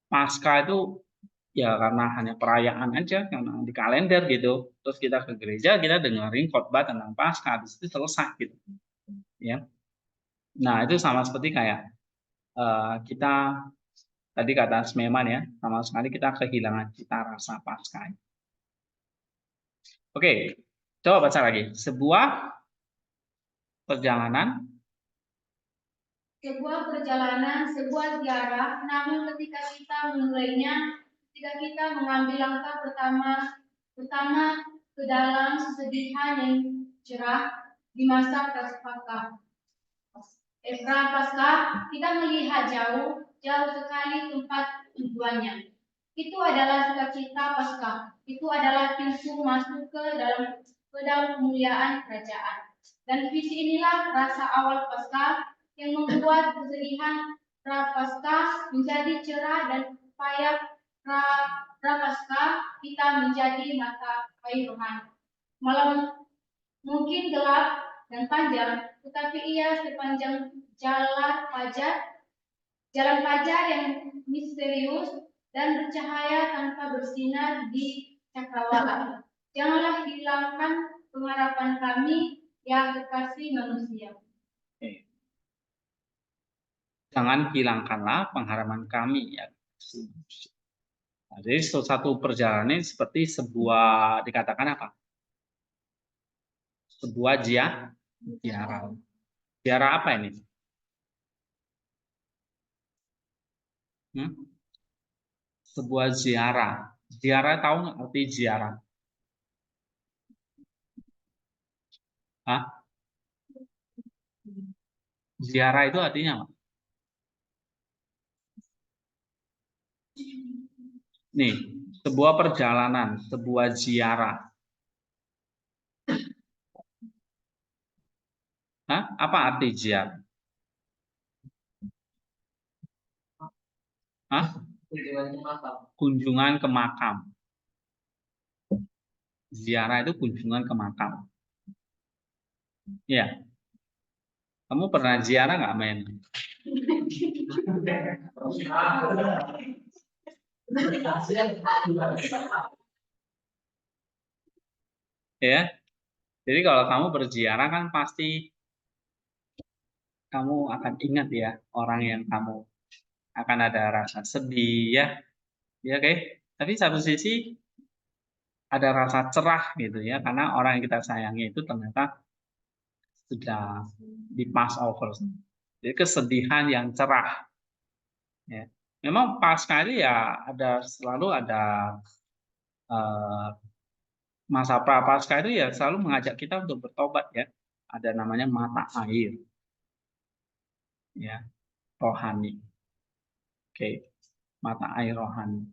Paskah itu ya karena hanya perayaan aja, karena di kalender gitu. Terus kita ke gereja, kita dengerin khotbah tentang Paskah, habis itu selesai gitu. Ya. Nah, itu sama seperti kayak kita tadi kata Smeman ya, sama sekali kita kehilangan cita rasa Paskah. Oke, coba baca lagi. Sebuah perjalanan, sebuah ziarah, namun ketika kita memulainya, ketika kita mengambil langkah pertama ke dalam kesedihan yang cerah di masa Prapaskah. Kita melihat jauh sekali tempat tujuannya. Itu adalah sukacita Paskah. Itu adalah pintu masuk ke dalam kemuliaan kerajaan. Dan visi inilah rasa awal Paskah yang membuat kesedihan Prapaskah menjadi cerah dan upaya Prapaskah kita menjadi mata air rohani. Malam mungkin gelap dan panjang, tetapi ia sepanjang jalan fajar yang misterius dan bercahaya tanpa bersinar di cakrawala. Janganlah hilangkan pengharapan kami, ya kekasih manusia. jangan hilangkanlah pengharapan kami ya. Nah, jadi satu perjalanan seperti sebuah dikatakan apa? Sebuah ziarah. Ziarah apa ini? Sebuah ziarah. Ziarah tahu nggak arti ziarah? Hah? Ziarah itu artinya apa? nih, sebuah perjalanan, sebuah ziarah. Hah? Apa arti ziarah? Hah? Kunjungan ke makam. Ziarah itu kunjungan ke makam. Ya, kamu pernah ziarah nggak, men? Ya, jadi kalau kamu berziarah kan pasti kamu akan ingat ya orang yang kamu akan ada rasa sedih ya, ya oke. Tapi satu sisi ada rasa cerah gitu ya, karena orang yang kita sayangi itu ternyata sudah di pass over. Jadi kesedihan yang cerah. Ya. Memang pas sekali ya selalu ada masa prapaskah itu ya selalu mengajak kita untuk bertobat ya. Ada namanya mata air, ya rohani. Oke, mata air rohani.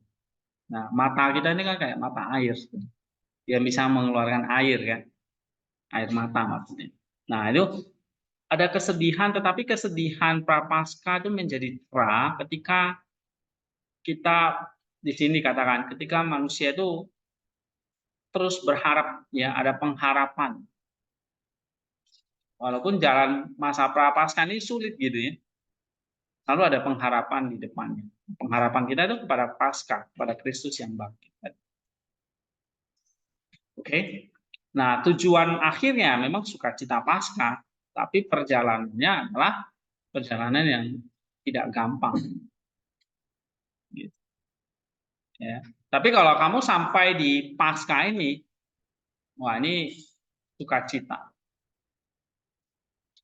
Nah, mata kita ini kan kayak mata air, dia bisa mengeluarkan air kan, air mata maksudnya. Nah itu ada kesedihan, tetapi kesedihan prapaskah itu menjadi cerah ketika kita di sini katakan ketika manusia itu terus berharap ya, ada pengharapan. Walaupun jalan masa prapaskah ini sulit gitu ya. Lalu ada pengharapan di depannya. Pengharapan kita itu kepada Paskah, kepada Kristus yang bangkit. Oke. Nah, tujuan akhirnya memang sukacita Paskah, tapi perjalanannya adalah perjalanan yang tidak gampang. Gitu. Ya. Tapi kalau kamu sampai di Paskah ini, wah ini sukacita.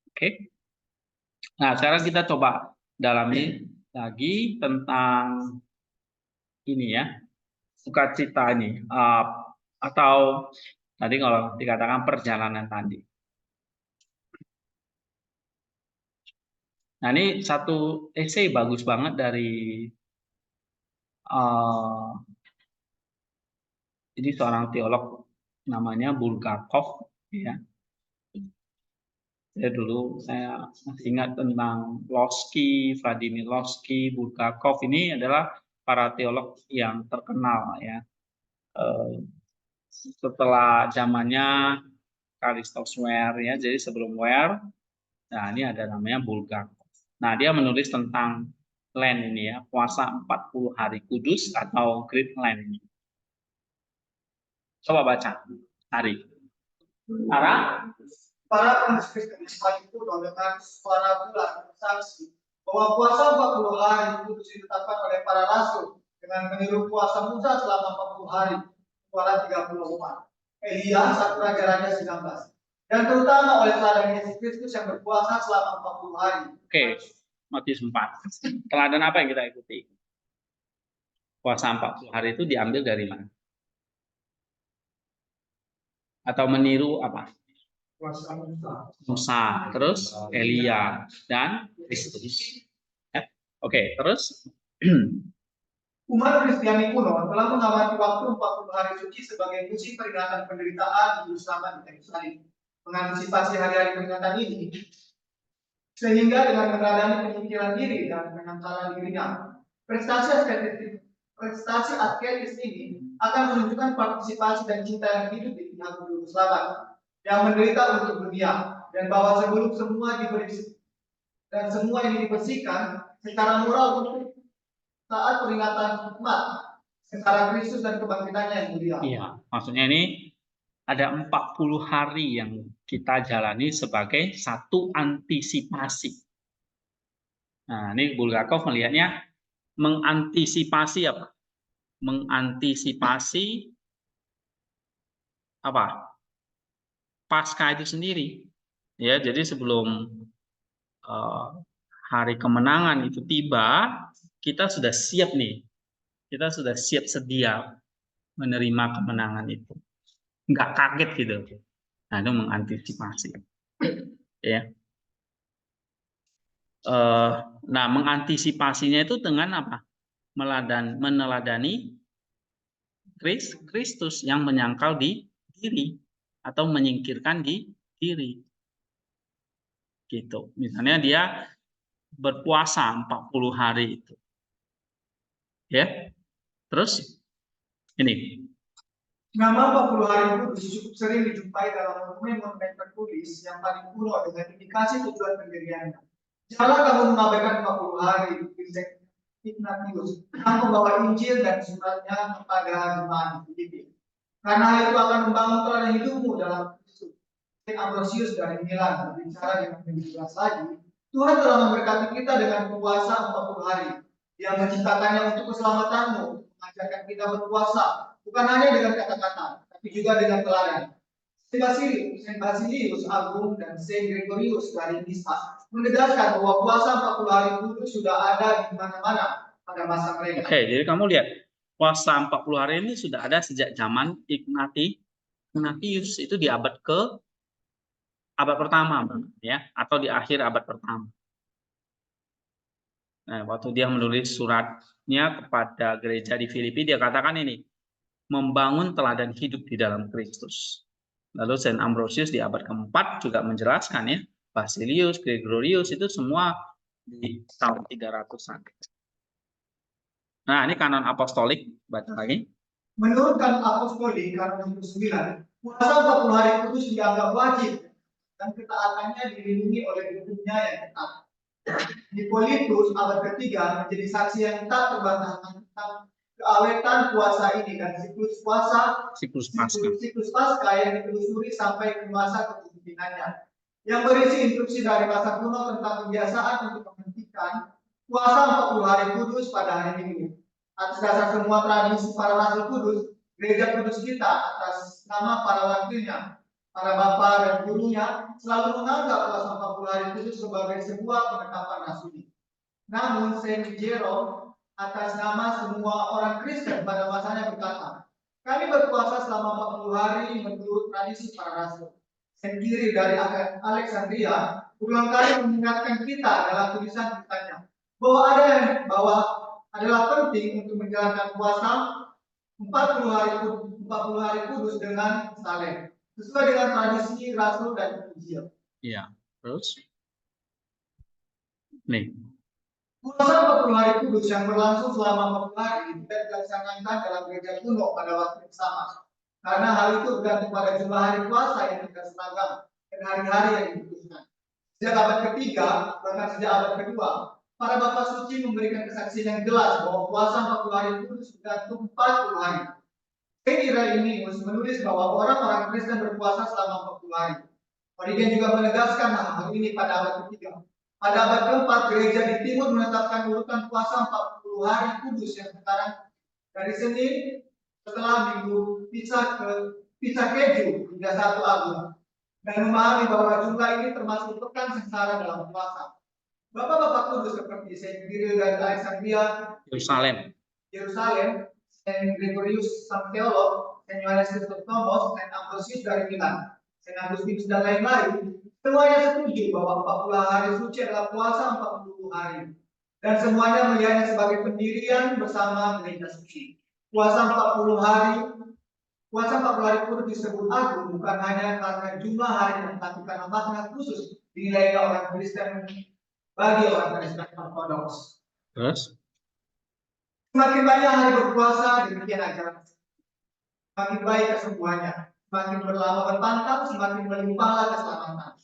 Oke. Nah, sekarang kita coba dalami lagi tentang ini ya, sukacita ini, atau tadi kalau dikatakan perjalanan tadi. Nah ini satu esai bagus banget dari ini seorang teolog namanya Bulgakov ya. Saya masih ingat tentang Lossky, Vladimir Lossky, Bulgakov ini adalah para teolog yang terkenal ya. Setelah zamannya Karistos Ware ya, jadi sebelum Ware, nah ini ada namanya Bulgakov. Nah dia menulis tentang Lent ini ya, puasa 40 hari kudus atau Great Lent ini. Coba baca, hari. Para penulis Kristen itu dengan suara bulan bersaksi bahwa puasa 40 hari kudus ditetapkan oleh para rasul dengan meniru puasa Musa selama 40 hari, suara 34. Elia, satu raja-raja 19. Dan terutama oleh teladan Yesus Kristus yang berpuasa selama 40 hari. Oke, Matius 4. Teladan apa yang kita ikuti? Puasa 40 hari itu diambil dari mana? Atau meniru apa? Puasa Musa, terus Elia dan Kristus. Ya. Oke, terus umat Kristiani kuno telah mengamati waktu 40 hari suci sebagai musim peringatan penderitaan Juru Selamat di kayu salib. Mengantisipasi hari-hari peringatan ini, sehingga dengan meneladani penyingkiran diri dan penangkalan dirinya, prestasi asketis ini akan menunjukkan partisipasi dan cinta yang hidup di pihak Juru Selamat yang menderita untuk dunia, dan bahwa sebelum semua ini dibersihkan secara moral untuk saat peringatan hikmat secara Kristus dan kebangkitannya yang mulia. Iya, maksudnya ini ada 40 hari yang kita jalani sebagai satu antisipasi. Nah, ini Bulgakov melihatnya mengantisipasi apa? Mengantisipasi apa? Paskah itu sendiri. Ya, jadi sebelum hari kemenangan itu tiba, kita sudah siap nih. Kita sudah siap sedia menerima kemenangan itu. Nggak kaget gitu. Nah, itu mengantisipasi. Ya. Nah, mengantisipasinya itu dengan apa? Meneladani Kristus yang menyangkal di diri atau menyingkirkan di diri. Gitu. Misalnya dia berpuasa 40 hari itu. Ya. Terus ini. Nama 40 hari kudus cukup sering dijumpai dalam dokumen-dokumen tertulis yang paling kuno dengan indikasi tujuan pendiriannya. Janganlah kamu mengabaikan 40 hari, Ignatius, yang membawa Injil dan suratnya kepada jemaat di Filipi. Karena itu akan membangun teladan hidupmu dalam Kristus. Saint Ambrosius dari Milan berbicara dengan lebih jelas lagi, Tuhan telah memberkati kita dengan puasa 40 hari. Dia menciptakannya untuk keselamatanmu, mengajarkan kita berpuasa, bukan hanya dengan kata-kata, tapi juga dengan teladan. Saint Basilius Agung dan Saint Gregorius dari Nisa menegaskan bahwa puasa 40 hari kudus sudah ada di mana-mana pada masa mereka. Oke, jadi kamu lihat, puasa 40 hari ini sudah ada sejak zaman Ignatius, itu di abad pertama, ya, atau di akhir abad pertama. Nah, waktu dia menulis suratnya kepada gereja di Filipi, dia katakan ini, membangun teladan hidup di dalam Kristus. Lalu Saint Ambrosius di abad keempat juga menjelaskan, ya, Basilius, Gregorius itu semua di tahun 300-an. Nah, ini kanon apostolik, baca lagi. Menurut kanon apostolik, kanon 9, puasa 40 hari kudus dianggap wajib dan ketaatannya dilindungi oleh hukumnya yang ketat. Hippolytus abad ketiga menjadi saksi yang tak terbantahkan tentang keawetan puasa ini dan siklus Pasca yang ditelusuri sampai ke masa kepemimpinannya, yang berisi instruksi dari masa kuno tentang kebiasaan untuk menghentikan puasa 40 hari kudus pada hari Minggu. Atas dasar semua tradisi para rasul kudus, gereja kudus kita atas nama para wakilnya, para bapa dan gurunya selalu menganggap puasa 40 hari kudus sebagai sebuah penetapan rasuli. Namun Saint Jerome atas nama semua orang Kristen pada masanya berkata, kami berpuasa selama 40 hari menurut tradisi para rasul. Saint Kiri dari Alexandria berulang kali mengingatkan kita dalam tulisan kitanya bahwa adalah penting untuk menjalankan puasa 40 hari kudus dengan saleh, sesuai dengan tradisi rasul dan Injil. Iya, terus nih. Puasa 40 hari kudus yang berlangsung selama 40 hari tidak dilaksanakan dalam gereja kuno pada waktu yang sama. Karena hal itu bergantung pada jumlah hari puasa yang tidak seragam dan hari-hari yang diputuskan. Sejak abad ketiga, bahkan sejak abad kedua, para bapak suci memberikan kesaksian yang jelas bahwa puasa 40 hari kudus bergantung 40 hari. Saint Irenaeus menulis bahwa orang-orang Kristen berpuasa selama 40 hari. Origen juga menegaskan hal ini pada abad ketiga. Pada abad keempat, gereja di timur menetapkan urutan puasa 40 hari kudus yang sekarang dari Senin setelah minggu pisah keju hingga 1 Agung, dan memahami bahwa jumlah ini termasuk pekan sengsara dalam puasa. Bapak-bapak kudus seperti Saint Cyril dari Alexandria, Yerusalem, Saint Gregorius Sang Theolog, Saint Yohanes Chrysostomos, Saint Ambrosius dari Milan, Saint Agustinus dan lain-lain, semuanya setuju bahwa 40 hari suci adalah puasa 40 hari. Dan semuanya melihatnya sebagai pendirian bersama gereja suci. Puasa 40 hari kudus disebut agung bukan hanya karena jumlah hari, tetapi karena makna khusus dinilai orang Kristen bagi orang Kristen Ortodoks. Terus? Semakin banyak hari berpuasa, demikian ajaran. Semakin baik kesembuhannya. Semakin berlama berpantang, semakin melimpahlah keselamatan.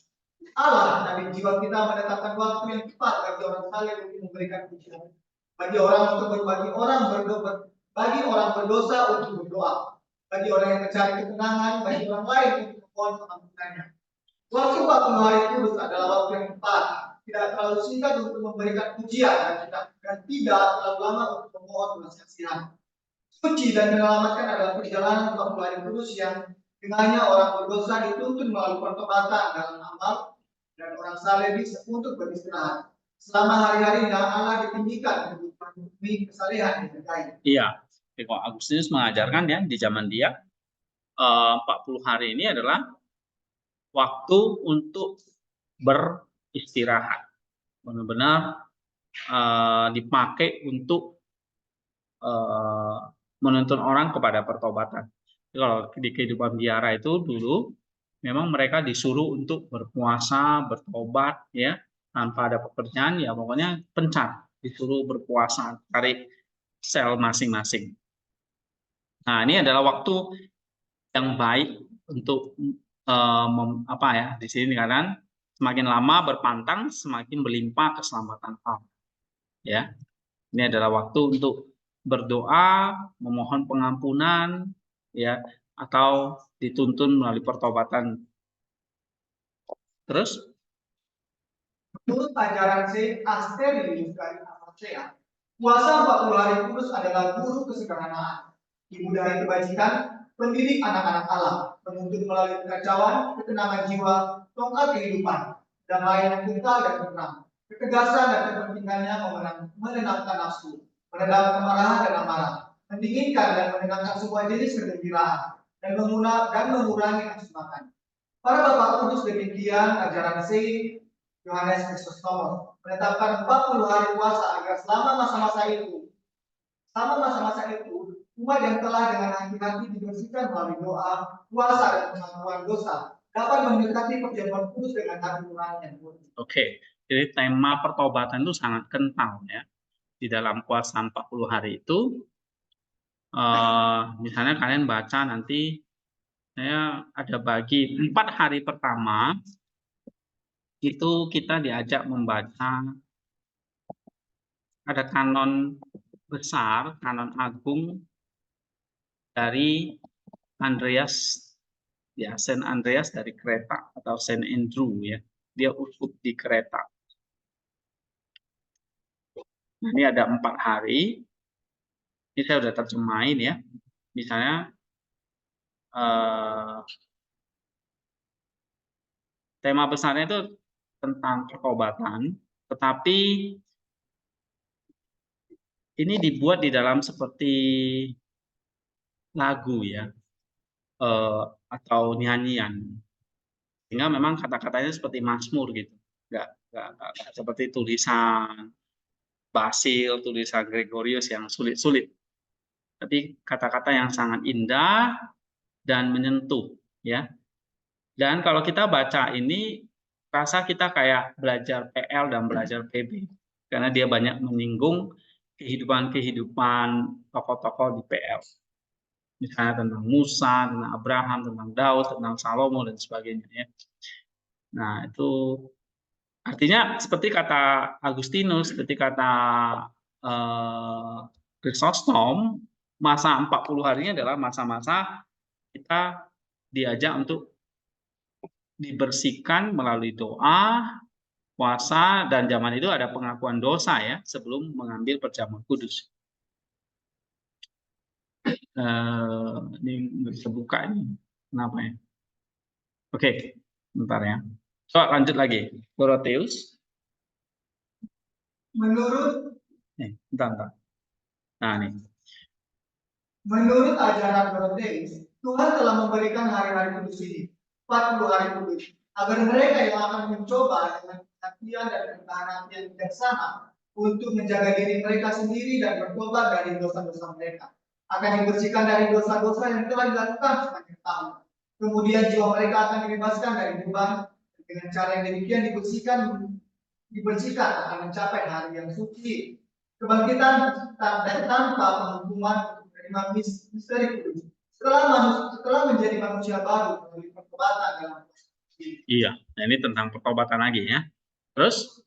Allah dari jiwa kita menetapkan waktu yang tepat bagi orang saleh untuk memberikan pujian, bagi orang berdosa untuk berdoa, bagi orang yang mencari ketenangan, bagi orang lain untuk memohon pengampunannya. Waktu 40 hari kudus adalah waktu yang tepat, tidak terlalu singkat untuk memberikan pujian dan tidak terlalu lama untuk memohon belas kasihan. Suci dan menyelamatkan adalah perjalanan 40 hari kudus yang dengannya orang berdosa dituntun melalui pertobatan dalam amal, dan orang saleh bisa untuk beristirahat. Selama hari-harinya Allah ditinggikan untuk memenuhi kesalehan yang terkait. Iya, Kok Agustinus mengajarkan ya di zaman dia 40 hari ini adalah waktu untuk beristirahat, benar-benar dipakai untuk menuntun orang kepada pertobatan. Kalau di kehidupan biara itu dulu memang mereka disuruh untuk berpuasa, bertobat, ya, tanpa ada pekerjaan, ya pokoknya pencar, disuruh berpuasa, cari sel masing-masing. Nah, ini adalah waktu yang baik untuk apa ya, di sini kan semakin lama berpantang semakin berlimpah keselamatan Allah. Ya, ini adalah waktu untuk berdoa, memohon pengampunan, ya, atau dituntun melalui pertobatan. Terus, menurut ajaran Asterius dari Amasea, puasa 40 hari kudus adalah guru kesederhanaan, ibu dari kebajikan, pendidik anak-anak Allah, menuntun melalui kekacauan, ketenangan jiwa, tongkat kehidupan, dan layanan kekal dan tenang. Ketegasan dan kepentingannya menenangkan nafsu, meredam kemarahan dan amarah, mendinginkan dan menenangkan semua jenis kegembiraan, dan mengurangi nafsu makan. Para bapak kudus demikian ajaran Saint Yohanes Chrysostomos menetapkan 40 hari puasa agar selama masa-masa itu umat yang telah dengan hati-hati dibersihkan melalui doa, puasa dan pengakuan dosa dapat mendekati perjamuan kudus dengan hati nurani yang murni. Oke, jadi tema pertobatan itu sangat kental ya. Di dalam puasa 40 hari itu, misalnya kalian baca nanti, saya ada bagi 4 hari pertama, itu kita diajak membaca, ada kanon besar, kanon agung dari Andreas, ya, Saint Andreas dari Kreta atau Saint Andrew ya, dia uskup di Kreta. Nah, ini ada 4 hari. Ini saya sudah terjemahin ya. Misalnya tema besarnya itu tentang pertobatan, tetapi ini dibuat di dalam seperti lagu ya, atau nyanyian, sehingga memang kata-katanya seperti Mazmur gitu, nggak seperti tulisan Basil, tulisan Gregorius yang sulit-sulit, tapi kata-kata yang sangat indah dan menyentuh ya. Dan kalau kita baca ini, rasa kita kayak belajar PL dan belajar PB, karena dia banyak menyinggung kehidupan tokoh-tokoh di PL. Misalnya tentang Musa, tentang Abraham, tentang Daud, tentang Salomo, dan sebagainya. Ya. Nah, itu artinya seperti kata Agustinus, seperti kata Chrysostom, masa 40 harinya adalah masa-masa kita diajak untuk dibersihkan melalui doa, puasa, dan zaman itu ada pengakuan dosa ya sebelum mengambil perjamuan kudus. Ini nggak bisa buka ini, kenapa ya? Oke, bentar ya. So, lanjut lagi. Dorotheus. Bentar. Nah, nih. Menurut ajaran Dorotheus, Tuhan telah memberikan hari-hari kudus ini, 40 hari kudus, agar mereka yang akan mencoba dengan kesatian dan ketahanan hati yang bijaksana untuk menjaga diri mereka sendiri dan bertobat dari dosa-dosa mereka, akan dibersihkan dari dosa-dosa yang telah dilakukan sepanjang tahun. Kemudian jiwa mereka akan dibebaskan dari beban. Dengan cara yang demikian dibersihkan akan mencapai hari yang suci, kebangkitan dan tanpa penghukuman menerima misteri kudus. Setelah menjadi manusia baru melalui pertobatan dalam Iya, nah ini tentang pertobatan lagi ya. Terus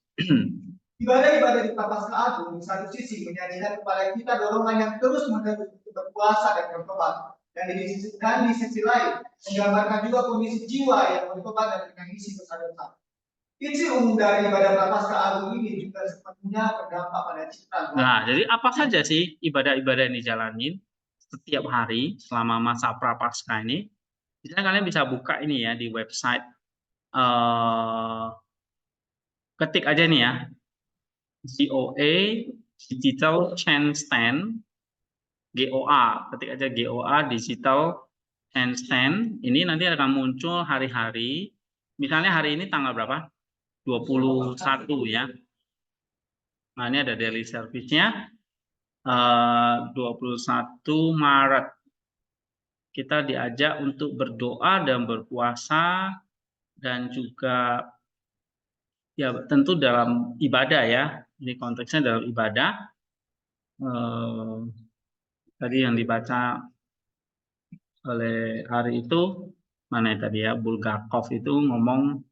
ibadah-ibadah di Prapaskah Agung di satu sisi menyajikan kepada kita dorongan yang terus-menerus untuk berpuasa dan bertobat, dan di sisi lain menggambarkan juga kondisi jiwa yang bertobat dan mengisi dosa-dosa. Isi umum dari ibadah Prapaskah Agung ini juga sepenuhnya berdampak pada citra. Nah, jadi apa saja sih ibadah-ibadah yang dijalanin setiap hari selama masa Prapaskah ini? Misalnya kalian bisa buka ini ya di website, ketik aja nih ya, GOA Digital Handstand, GOA, ketik aja GOA Digital Handstand. Ini nanti akan muncul hari-hari. Misalnya hari ini tanggal berapa? 21 ya. Nah, ini ada daily service-nya. 21 Maret kita diajak untuk berdoa dan berpuasa dan juga ya tentu dalam ibadah ya. Ini konteksnya dalam ibadah. Tadi yang dibaca oleh hari itu mana tadi ya, Bulgakov itu ngomong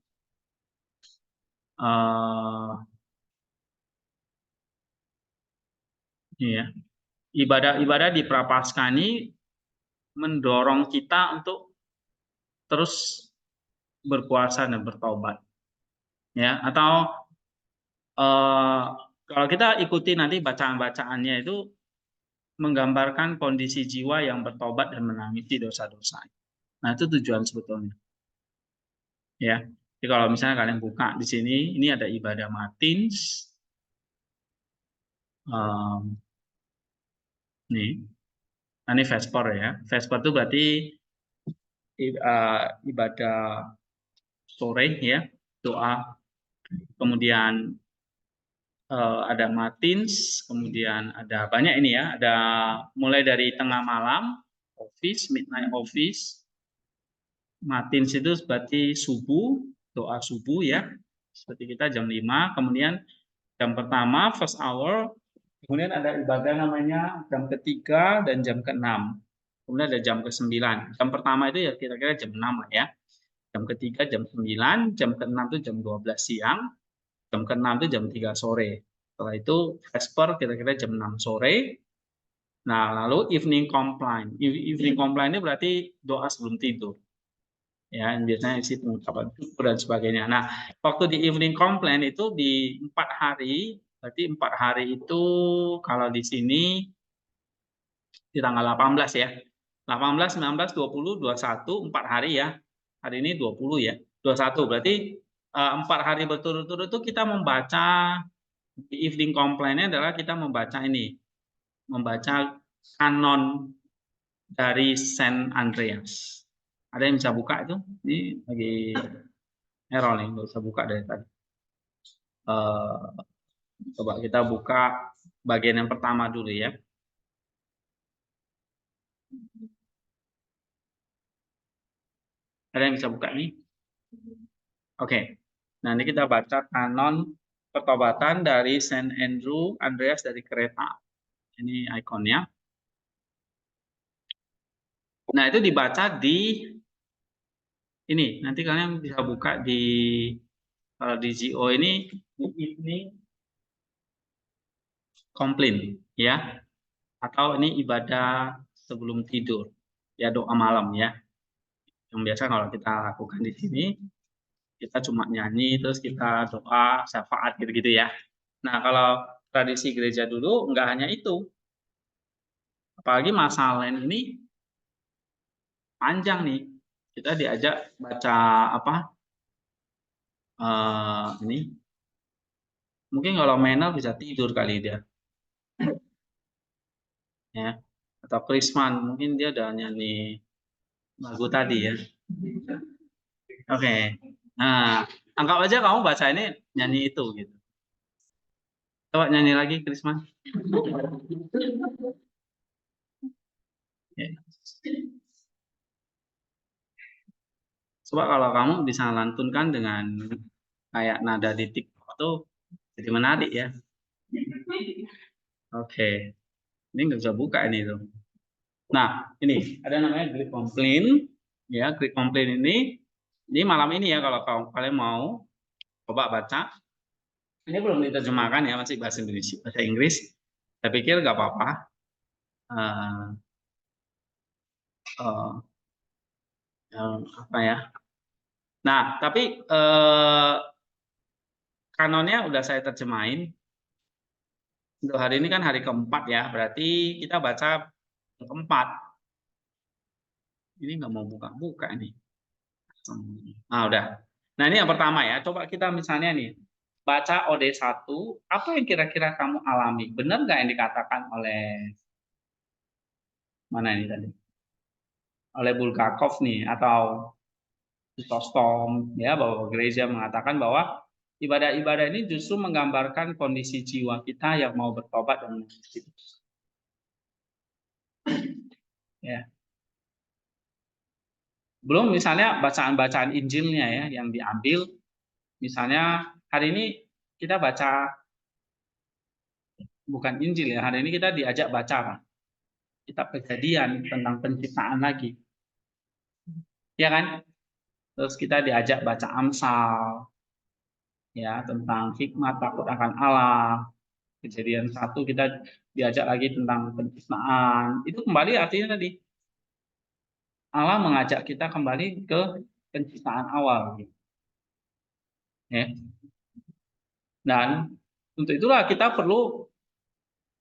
ya, ibadah-ibadah di Prapaskah ini mendorong kita untuk terus berpuasa dan bertobat ya, atau kalau kita ikuti nanti bacaan-bacaannya itu menggambarkan kondisi jiwa yang bertobat dan menangisi dosa-dosa. Nah, itu tujuan sebetulnya. Ya. Jadi kalau misalnya kalian buka di sini, ini ada ibadah Matins. Nih. Nah, ini Vesper ya. Vesper itu berarti ibadah sore ya, doa. Kemudian ada Matins, kemudian ada banyak ini ya, ada mulai dari tengah malam, office, midnight office. Matins itu berarti subuh, doa subuh ya, seperti kita jam 5, kemudian jam pertama, first hour, kemudian ada ibadah namanya jam ketiga dan jam ke-6, kemudian ada jam ke-9. Jam pertama itu ya kira-kira jam 6 ya, jam ketiga jam 9, jam ke-6 itu jam 12 siang, jam ke-6 itu jam 3 sore. Setelah itu Vesper kira-kira jam 6 sore. Nah, lalu evening complaint. Evening complaint ini berarti doa sebelum tidur. Ya, biasanya isi pengucapan syukur dan sebagainya. Nah, waktu di evening complaint itu di 4 hari, berarti 4 hari itu kalau di sini di tanggal 18 ya. 18, 19, 20, 21, 4 hari ya. Hari ini 20 ya. 21 berarti 4 hari berturut-turut itu kita membaca. Di evening complaint-nya adalah kita membaca ini, membaca kanon dari Saint Andreas. Ada yang bisa buka itu? Ini lagi error nih, nggak bisa buka dari tadi. Coba kita buka bagian yang pertama dulu ya. Ada yang bisa buka nih? Oke. Nah, ini kita baca kanon pertobatan dari Saint Andreas dari Kreta. Ini ikonnya. Nah, itu dibaca di ini. Nanti kalian bisa buka di di GO ini komplain ya. Atau ini ibadah sebelum tidur. Ya, doa malam ya. Yang biasa kalau kita lakukan di sini, kita cuma nyanyi terus kita doa syafaat gitu-gitu ya. Nah, kalau tradisi gereja dulu nggak hanya itu. Apalagi masa Lent ini panjang nih. Kita diajak baca apa? Ini mungkin kalau Menel bisa tidur kali dia. Ya. Atau Krisman mungkin dia udah nyanyi lagu tadi ya. Oke. Nah, anggap aja kamu baca ini nyanyi itu gitu. Coba nyanyi lagi Krisman. Ya. Coba kalau kamu bisa lantunkan dengan kayak nada di TikTok tuh jadi menarik ya. Oke. Ini nggak bisa buka ini tuh. Nah, ini ada namanya Greek Complaint. Ya, Greek Complaint ini malam ini ya kalau kalian mau coba baca. Ini belum diterjemahkan ya, masih bahasa Indonesia, bahasa Inggris. Saya pikir nggak apa-apa. Apa ya? Nah, tapi kanonnya udah saya terjemahin. Untuk hari ini kan hari keempat ya, berarti kita baca yang keempat. Ini nggak mau buka-buka ini. Nah, udah. Nah, ini yang pertama ya. Coba kita misalnya nih, baca OD1, apa yang kira-kira kamu alami? Benar nggak yang dikatakan oleh, mana ini tadi? Oleh Bulgakov nih, atau Chrysostom, ya, bahwa gereja mengatakan bahwa ibadah-ibadah ini justru menggambarkan kondisi jiwa kita yang mau bertobat dan menangisi. Ya. Belum misalnya bacaan-bacaan Injilnya ya yang diambil. Misalnya hari ini kita baca bukan Injil ya, hari ini kita diajak baca kitab Kejadian tentang penciptaan lagi. Ya kan? Terus kita diajak baca Amsal ya tentang hikmat takut akan Allah. Kejadian 1 kita diajak lagi tentang penciptaan. Itu kembali artinya tadi Allah mengajak kita kembali ke penciptaan awal. Ya. Dan untuk itulah kita perlu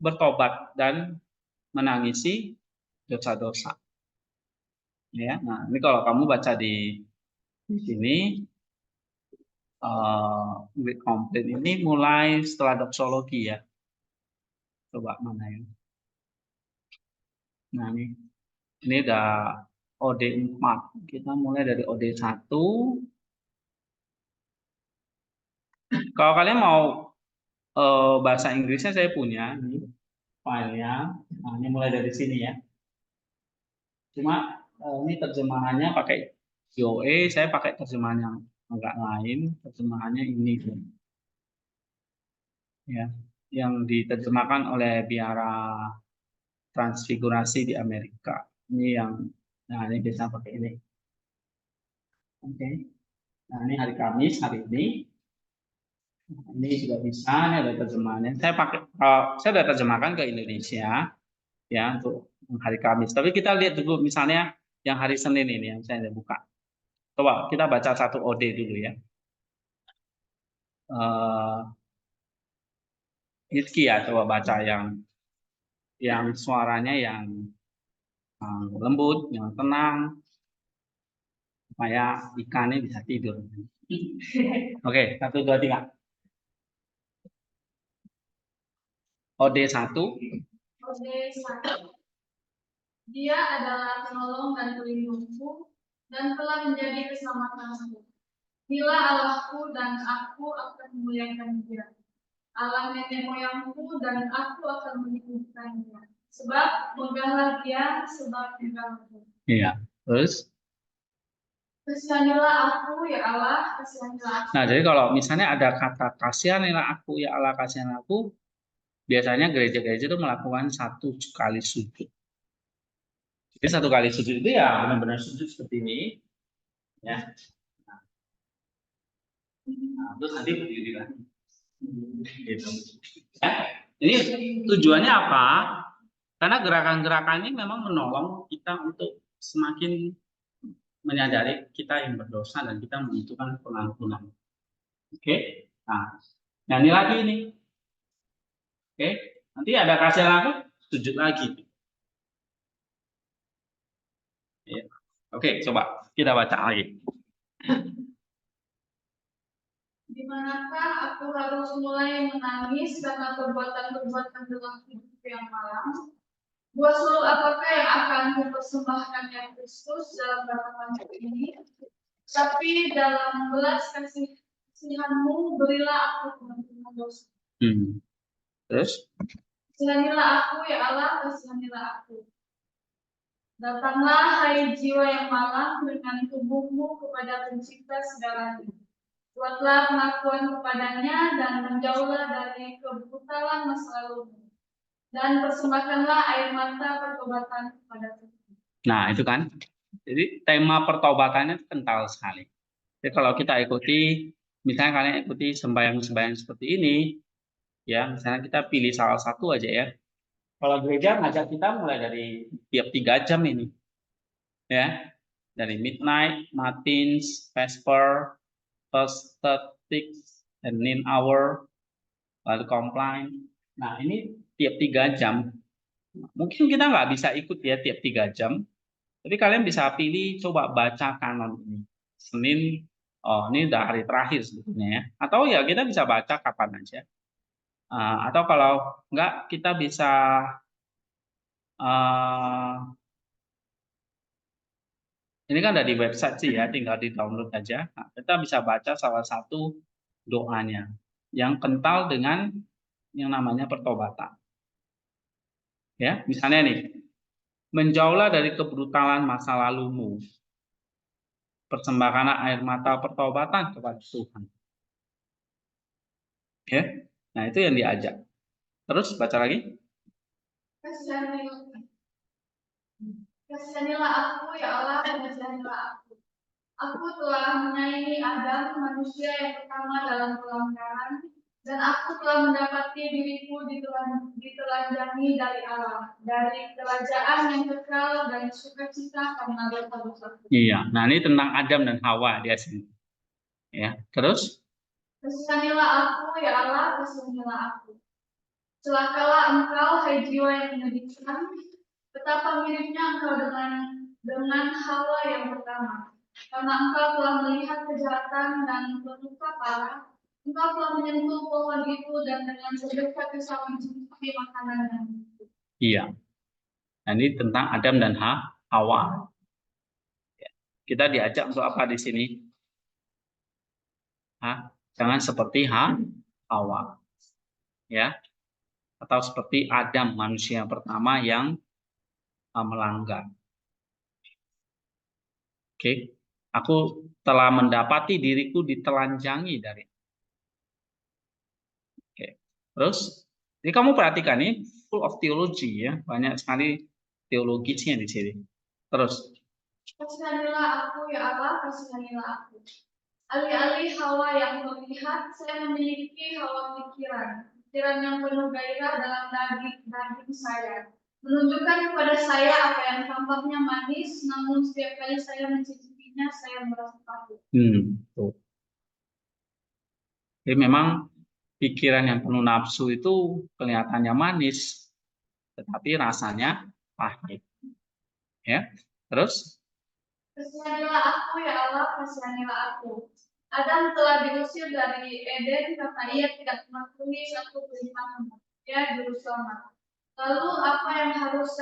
bertobat dan menangisi dosa-dosa. Ya, nah ini kalau kamu baca di sini Great Complete ini mulai setelah doksologi ya. Coba mana ya? Nah ini udah OD 4. Kita mulai dari OD 1. Kalau kalian mau bahasa Inggrisnya saya punya ini filenya. Nah ini mulai dari sini ya. Cuma ini terjemahannya pakai GOE, saya pakai terjemahan yang agak lain. Terjemahannya ini ya, yang diterjemahkan oleh Biara Transfigurasi di Amerika. Ini yang, nah ini biasa pakai ini. Oke. Nah ini hari Kamis hari ini. Ini juga bisa, ini ada terjemahannya. Saya sudah terjemahkan ke Indonesia ya untuk hari Kamis. Tapi kita lihat dulu misalnya yang hari Senin ini yang saya buka. Coba kita baca 1 OD dulu ya. Hizki ya, coba baca yang suaranya yang lembut, yang tenang, supaya ikannya bisa tidur. Oke, 1, 2, 3. OD 1. OD 1. Dia adalah penolong dan pelindungku dan telah menjadi keselamatanku. Bila Allahku dan aku akan memuliakan dia. Allah nenek moyangku dan aku akan menyembuhkannya. Sebab megahlah dia, sebab megahlah. Iya. Terus? Kasihanilah aku ya Allah, kasihanilah aku. Nah, jadi kalau misalnya ada kata kasihanilah aku ya Allah, kasihanilah aku, biasanya gereja-gereja itu melakukan 1 kali sujud. Jadi 1 kali sujud itu ya benar-benar sujud seperti ini, ya. Nah, terus nanti berdiri lagi. Gitu. Ini tujuannya apa? Karena gerakan-gerakan ini memang menolong kita untuk semakin menyadari kita yang berdosa dan kita membutuhkan pengampunan. Oke. Nah ini lagi nih. Oke. Nanti ada kasih aku sujud lagi. Ya. Oke, coba kita baca lagi. Di manakah aku harus mulai menangis karena perbuatan-perbuatan dalam hidup yang malam? Buat seluruh apakah yang akan mempersembahkan yang Kristus dalam batapan ini? Tapi dalam belas kasihan-Mu berilah aku pengampunan dosa. Terus? Kasihanilah aku ya Allah, kasihanilah aku. Datanglah hai jiwa yang malang dengan tubuhmu kepada pencipta segalanya. Buatlah pengakuan kepadanya dan menjauhlah dari kebrutalan masa lalumu. Dan persembahkanlah air mata pertobatan kepada Tuhan. Nah, itu kan. Jadi tema pertobatannya kental sekali. Jadi kalau kita ikuti, misalnya kalian ikuti sembahyang-sembahyang seperti ini, ya, misalnya kita pilih salah satu aja ya. Kalau gereja ngajak kita mulai dari tiap 3 jam ini. Ya. Dari midnight, matins, vesper, first 30, and noon hour, lalu compline. Nah, ini tiap 3 jam. Mungkin kita nggak bisa ikut ya tiap 3 jam. Tapi kalian bisa pilih coba baca kanon ini. Senin, oh ini udah hari terakhir sebetulnya ya. Atau ya kita bisa baca kapan aja. Atau kalau enggak kita bisa ini kan ada di website sih ya, tinggal di download aja. Nah, kita bisa baca salah satu doanya yang kental dengan yang namanya pertobatan. Ya, misalnya nih, Menjauhlah dari kebrutalan masa lalumu. Persembahkanlah air mata pertobatan kepada Tuhan. Ya, nah itu yang diajak. Terus baca lagi. Kasihanilah aku, ya Allah, kasihanilah aku. Aku telah menyayangi Adam, manusia yang pertama dalam pelanggaran, dan aku telah mendapati diriku ditelanjangi dari Allah, dari kerajaan yang kekal dan sukacita karena dosa-dosaku. Iya, nah ini tentang Adam dan Hawa di sini. Ya, terus Kasihanilah aku, ya Allah, kasihanilah aku. Celakalah engkau, hai jiwa yang menyedihkan, betapa miripnya engkau dengan Hawa yang pertama. Karena engkau telah melihat kejahatan dan berduka parah, engkau telah menyentuh pohon itu dan dengan sedekah pisau mencicipi makanannya. iya. Nah, ini tentang Adam dan Hawa. Kita diajak untuk apa di sini? Jangan seperti Hawa. Ya. Atau seperti Adam, manusia pertama yang melanggar. Oke. Aku telah mendapati diriku ditelanjangi dari. Oke. Terus, ini kamu perhatikan nih, full of theology ya, banyak sekali teologisnya di sini. Terus, Kasihanilah aku, ya Allah, kasihanilah aku. Alih-alih Hawa yang melihat, saya memiliki hawa pikiran yang penuh gairah dalam daging saya, menunjukkan kepada saya apa yang tampaknya manis, namun setiap kali saya mencicipinya, saya merasa takut. tuh. Jadi memang pikiran yang penuh nafsu itu kelihatannya manis, tetapi rasanya pahit. Ya, terus? Kasihanilah aku, ya Allah, kasihanilah aku. Adam telah diusir dari Eden karena ia tidak mematuhi satu perintah ya juru selamat. Lalu apa yang harus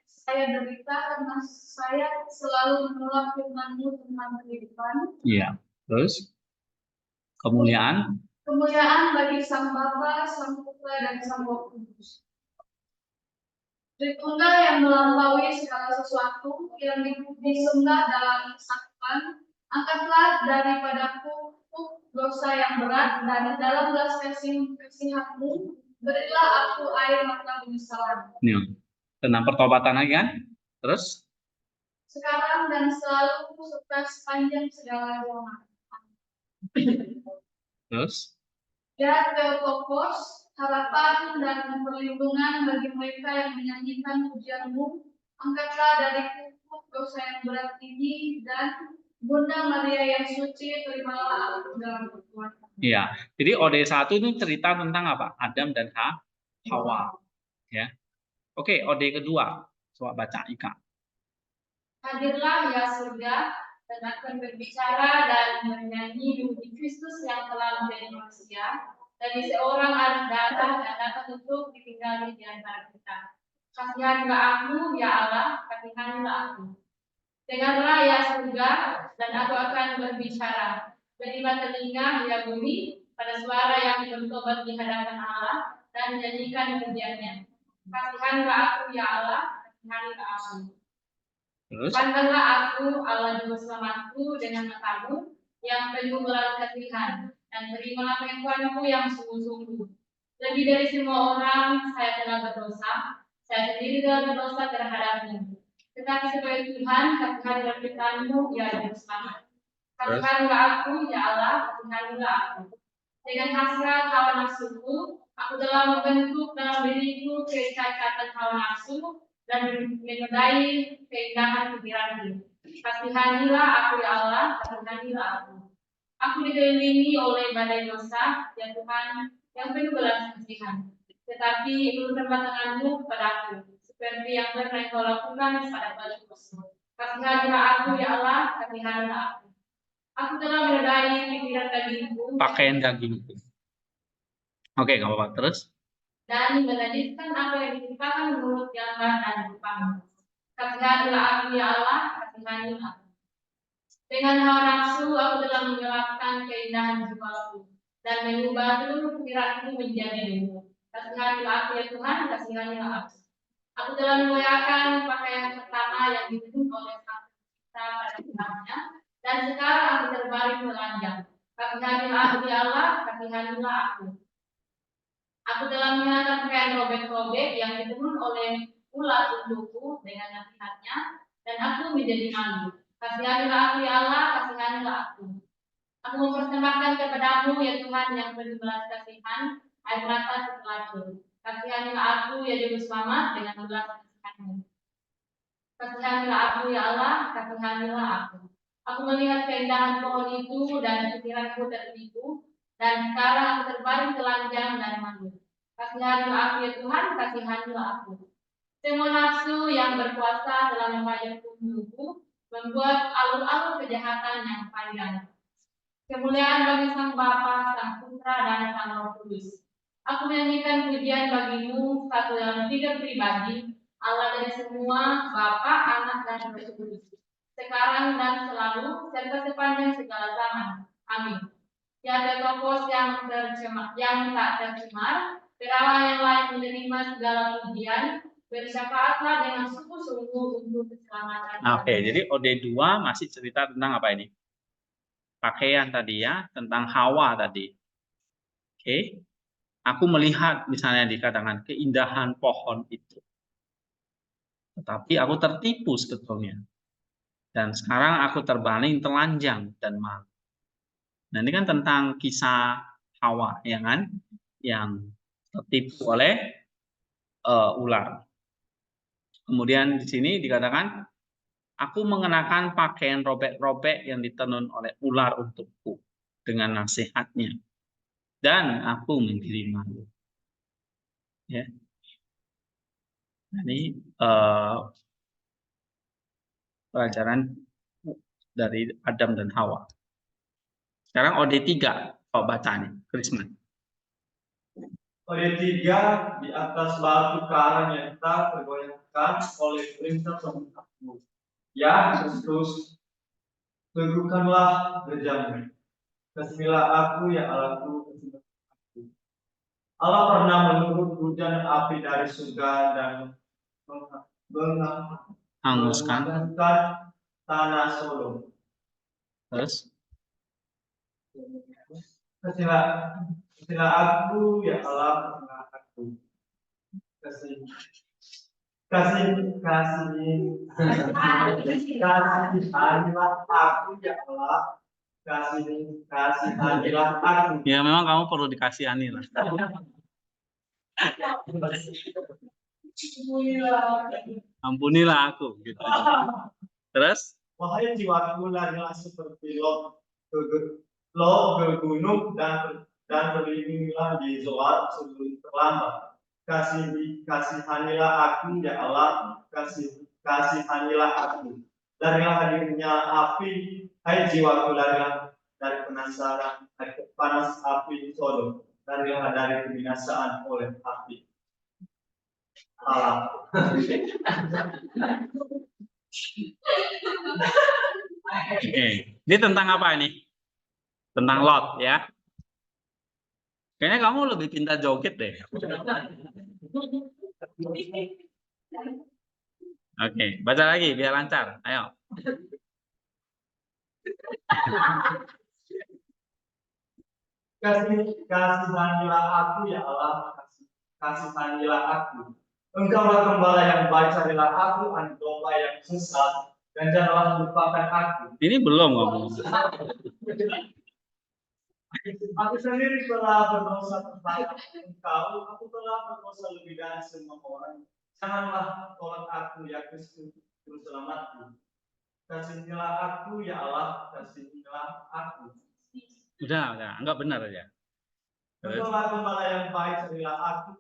saya derita karena saya selalu menolak firman-Mu tentang kehidupan? Iya. Terus kemuliaan Bagi Sang Bapa, Sang Putra dan Sang Roh Kudus. Tritunggal yang melampaui segala sesuatu yang disembah dalam kesatuan, angkatlah daripadaku dosa yang berat dan dalam belas kasihan-Mu berilah aku air mata penyesalan. ya, tentang pertobatan lagi kan? Terus Sekarang dan selalu serta sepanjang segala zaman. terus Ya Theotokos, harapan dan perlindungan bagi mereka yang menyanyikan pujian-Mu, angkatlah dari kukuk dosa yang berat ini, dan Bunda Maria yang suci, terimalah aku dalam perbuatan. iya. Jadi OD1 itu cerita tentang apa? Adam dan Hawa. Ya. Oke, OD kedua. Coba baca Ika. Hadirlah ya surga, dan akan berbicara dan menyanyi di Kristus yang telah menjadi manusia, dari seorang anak darah dan dapat untuk ditinggali di antara kita. Kasihanilah aku, ya Allah, kasihanilah aku. Dengarlah ya surga, dan aku akan berbicara. Berilah telinga, ya bumi, pada suara yang bertobat di hadapan Allah, dan menyanyikan pujiannya. Kasihanilah aku, ya Allah, kasihanilah aku. Terus Pandanglah aku, Allah Juru Selamatku, dengan matamu yang penuh belas kasihan, dan terimalah pengakuanku yang sungguh-sungguh. Lebih dari semua orang, saya telah berdosa, saya sendiri telah berdosa terhadap-Mu. Tetapi sebagai Tuhan, kasihanilah firman-Mu, ya Juru Selamat. Kasihanilah aku, ya Allah, kasihanilah aku. Dengan hasrat hawa nafsuku, aku telah membentuk dalam diriku kecacatan hawa nafsu, dan menodai keindahan pikiranmu. Kasihanilah aku, ya Allah, kasihanilah aku. Aku dikelilingi oleh badai dosa, ya Tuhan, yang penuh belas kasihan. Tetapi ulurkanlah tangan-Mu kepadaku, seperti yang pernah Engkau lakukan pada Paulus. Kasihanilah aku, ya Allah, kasihanilah aku. Aku telah menodai pikiran dagingku. Pakaian dagingku. Oke, nggak apa-apa. Terus dan menajiskan apa yang diciptakan menurut gambar dan rupamu. Kasihanilah aku, ya Allah, kasihanilah aku. Dengan hawa nafsu aku telah menggelapkan keindahan jiwaku dan mengubah seluruh pikiranku menjadi demo. Kasihanilah aku, ya Tuhan, kasihanilah aku. Aku telah mengoyakkan pakaian pertama yang ditenun oleh sang pencipta pada pihaknya, dan sekarang aku terbaring telanjang. Kasihanilah aku ya Allah, kasihanilah aku. Aku telah mengenakan pakaian robek-robek yang ditenun oleh ular untukku dengan nasihatnya, dan aku menjadi malu. Kasihanilah aku ya Allah, kasihanilah aku. Aku mempersembahkan kepadamu ya Tuhan yang penuh belas kasihan, air mata setelahku. Kasihanilah aku ya Juru Selamat dengan belas kasihanmu. Kasihanilah aku ya Allah, kasihanilah aku. Aku melihat keindahan pohon itu dan pikiranku tertipu, dan sekarang aku terbaring telanjang dan malu. Kasihanilah aku ya Tuhan, kasihanilah aku. Semua nafsu yang berkuasa telah membajak tubuhku, membuat alur-alur kejahatan yang panjang. Kemuliaan bagi Sang Bapa, Sang Putra, dan Sang Roh Kudus. Aku menyanyikan pujian bagimu, satu dalam tiga pribadi, Allah dari semua, Bapa, Anak, dan Roh Kudus. Sekarang dan selalu, serta sepanjang segala zaman. Amin. Tiada topos yang tak tercemar, perawan yang layak menerima segala pujian, bersyafaatlah dengan sungguh-sungguh untuk keselamatan. Oke, jadi OD2 masih cerita tentang apa ini? Pakaian tadi ya, tentang Hawa tadi. Oke. Aku melihat misalnya dikatakan keindahan pohon itu. Tetapi aku tertipu sebetulnya. Dan sekarang aku terbaling telanjang dan malu. Nah, ini kan tentang kisah Hawa, ya kan? Yang tertipu oleh ular. Kemudian di sini dikatakan, aku mengenakan pakaian robek-robek yang ditenun oleh ular untukku dengan nasihatnya. Dan aku menjadi malu. Ya. Ini pelajaran dari Adam dan Hawa. Sekarang OD3, kau baca nih, Krisman. OD3 di atas batu karang yang tak tergoyahkan oleh perintah pemerintahmu. Ya Kristus, teguhkanlah gerejamu. Kasihlah aku ya Allahku, kasihlah aku. Allah pernah menurut hujan api dari surga dan Hanguskan tanah Sodom. terus Kasihlah aku ya Allah, kasihlah aku. Kasihanilah aku ya Allah, kasihanilah aku. Ya memang kamu perlu dikasihani lah. Ampunilah aku gitu. Terus Wahai jiwaku, larilah seperti Lot ke gunung dan berlindungilah di Zoar sebelum terlambat. Kasihanilah aku ya Allah, kasihanilah aku. Larilah hadirnya api, hai jiwaku, larilah dari penasaran, dari panas api Sodom, larilah dari kebinasaan oleh api Allah. Oke. Ini tentang apa ini? Tentang Lot ya. Kayaknya kamu lebih pintar joget deh. Oke, baca lagi biar lancar. Ayo. Kasihanilah aku ya Allah, kasihanilah aku. Engkaulah gembala yang baik, carilah aku anak domba yang sesat, dan janganlah lupakan aku. Ini belum ngomong. Aku sendiri telah berdosa tentang engkau, aku telah berdosa lebih dari semua orang. Janganlah tolak aku ya Kristus, Juru Selamatku. Kasihanilah aku ya Allah, kasihanilah aku. Udah, enggak benar aja. Engkaulah gembala yang baik, carilah aku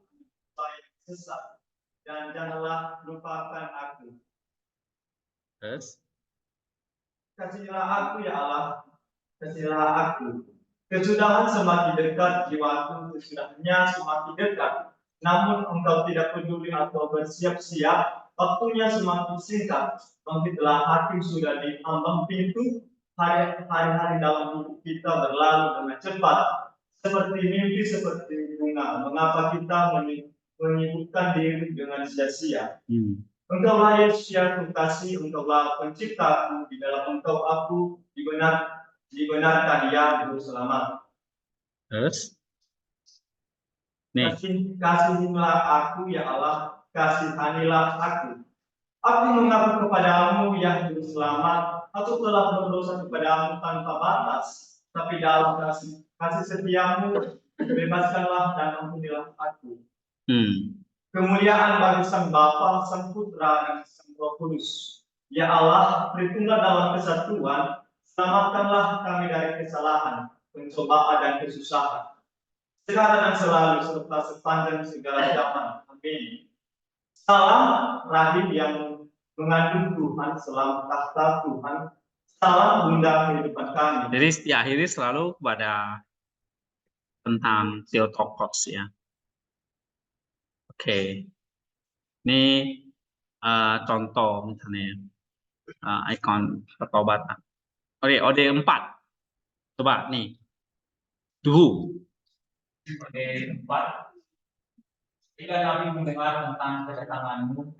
baik sesat, dan janganlah lupakan aku. Terus Kasihlah aku ya Allah, kasihlah aku. Kesudahan semakin dekat, jiwaku kesudahnya semakin dekat. Namun engkau tidak peduli atau bersiap-siap, waktunya semakin singkat. Bangkitlah hati sudah di ambang pintu, hari-hari dalam hidup kita berlalu dengan cepat. Seperti mimpi, seperti bunga. Mengapa kita menyibukkan diri dengan sia-sia. Engkaulah Yesus yang kukasihi, engkaulah penciptaku, di dalam engkau aku dibenarkan yang hidup selamat. Terus, nih, Kasihilah aku ya Allah, kasihanilah aku. Aku mengaku kepadamu yang hidup selamat, aku telah berdosa kepadamu tanpa batas, tapi dalam kasih setiamu, bebaskanlah dan ampunilah aku. Kemuliaan bagi Sang Bapa, Sang Putra, dan Sang Roh Kudus. Ya Allah, Tritunggal dalam kesatuan, selamatkanlah kami dari kesalahan, pencobaan dan kesusahan, sekarang dan selalu serta sepanjang segala zaman. Amin. Salam rahim yang mengandung Tuhan, salam tahta Tuhan, salam bunda kehidupan kami. Jadi diakhiri selalu pada tentang Theotokos ya. Oke. Ini contoh misalnya ikon pertobatan. Oke, OD 4. Coba nih. Dulu. OD 4. Ketika kami mendengar tentang kedatanganmu,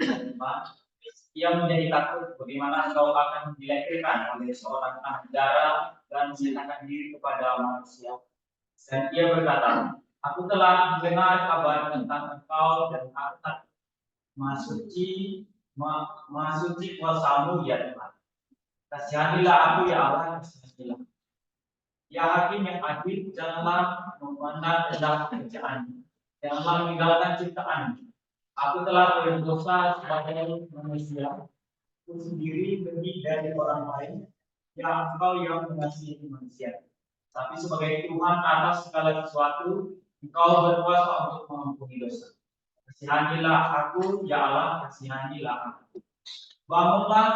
ia menjadi takut bagaimana kau akan dilahirkan oleh seorang anak darah dan menyatakan diri kepada manusia. Dan ia berkata, aku telah mendengar kabar tentang engkau dan akan masuci kuasamu ya Tuhan. Kasihanilah aku ya Allah, kasihanilah. Ya Hakim yang adil, janganlah memandang rendah pekerjaan, janganlah meninggalkan ciptaan. Aku telah berdosa sebagai manusia, aku sendiri lebih dari orang lain, ya engkau yang mengasihi manusia. Tapi sebagai Tuhan atas segala sesuatu, engkau berkuasa untuk mengampuni dosa. Kasihanilah aku, ya Allah, kasihanilah aku. Bangunlah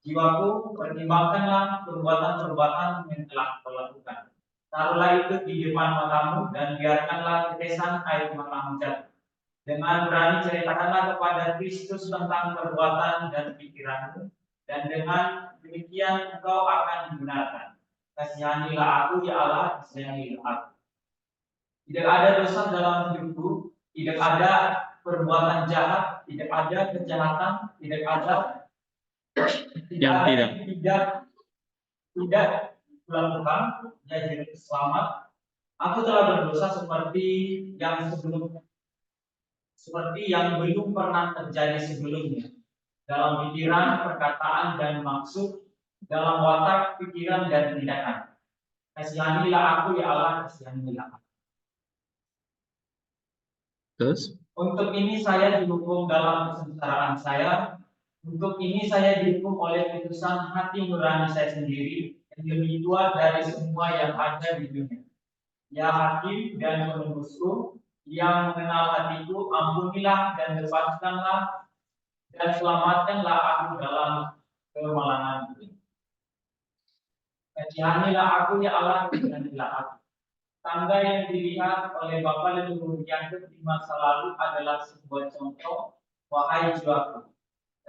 jiwaku, pertimbangkanlah perbuatan-perbuatan yang telah kau lakukan. Taruhlah itu di depan matamu dan biarkanlah tetesan air matamu jatuh. Dengan berani ceritakanlah kepada Kristus tentang perbuatan dan pikiranmu, dan dengan demikian engkau akan dibenarkan. Kasihanilah aku, ya Allah, kasihanilah aku. Tidak ada dosa dalam hidupku, tidak ada perbuatan jahat, tidak ada kejahatan, tidak melakukan jadi selamat. Aku telah berdosa seperti yang belum pernah terjadi sebelumnya, dalam pikiran, perkataan, dan maksud, dalam watak, pikiran, dan tindakan. Kasihanilah aku, ya Allah, kasihanilah aku. Terus? Untuk ini saya dihukum dalam kesengsaraan saya. Untuk ini saya dihukum oleh putusan hati nurani saya sendiri, yang lebih tua dari semua yang ada di dunia. Ya Hakim dan penembusku, yang mengenal hatiku, ampunilah dan lepaskanlah dan selamatkanlah aku dalam kemalangan ini. Kasihanilah aku, ya Allah, kasihanilah aku. Tangga yang dilihat oleh Bapa leluhur Yakub di masa lalu adalah sebuah contoh, wahai jiwaku,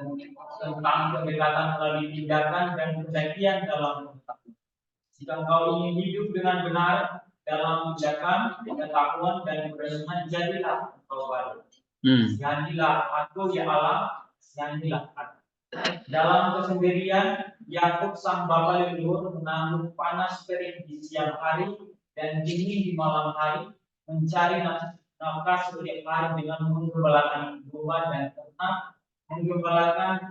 tentang pendekatan melalui tindakan dan pendakian dalam pengetahuan. Jika engkau ingin hidup dengan benar dalam tindakan, pengetahuan, dan keberanian, jadilah engkau baru. Kasihanilah aku, ya Allah, kasihanilah aku. Dalam kesendirian, Yakub sang bapa leluhur menanggung panas terik di siang hari dan dingin di malam hari, mencari nafkah setiap hari dengan menggembalakan domba dan ternak, menggembalakan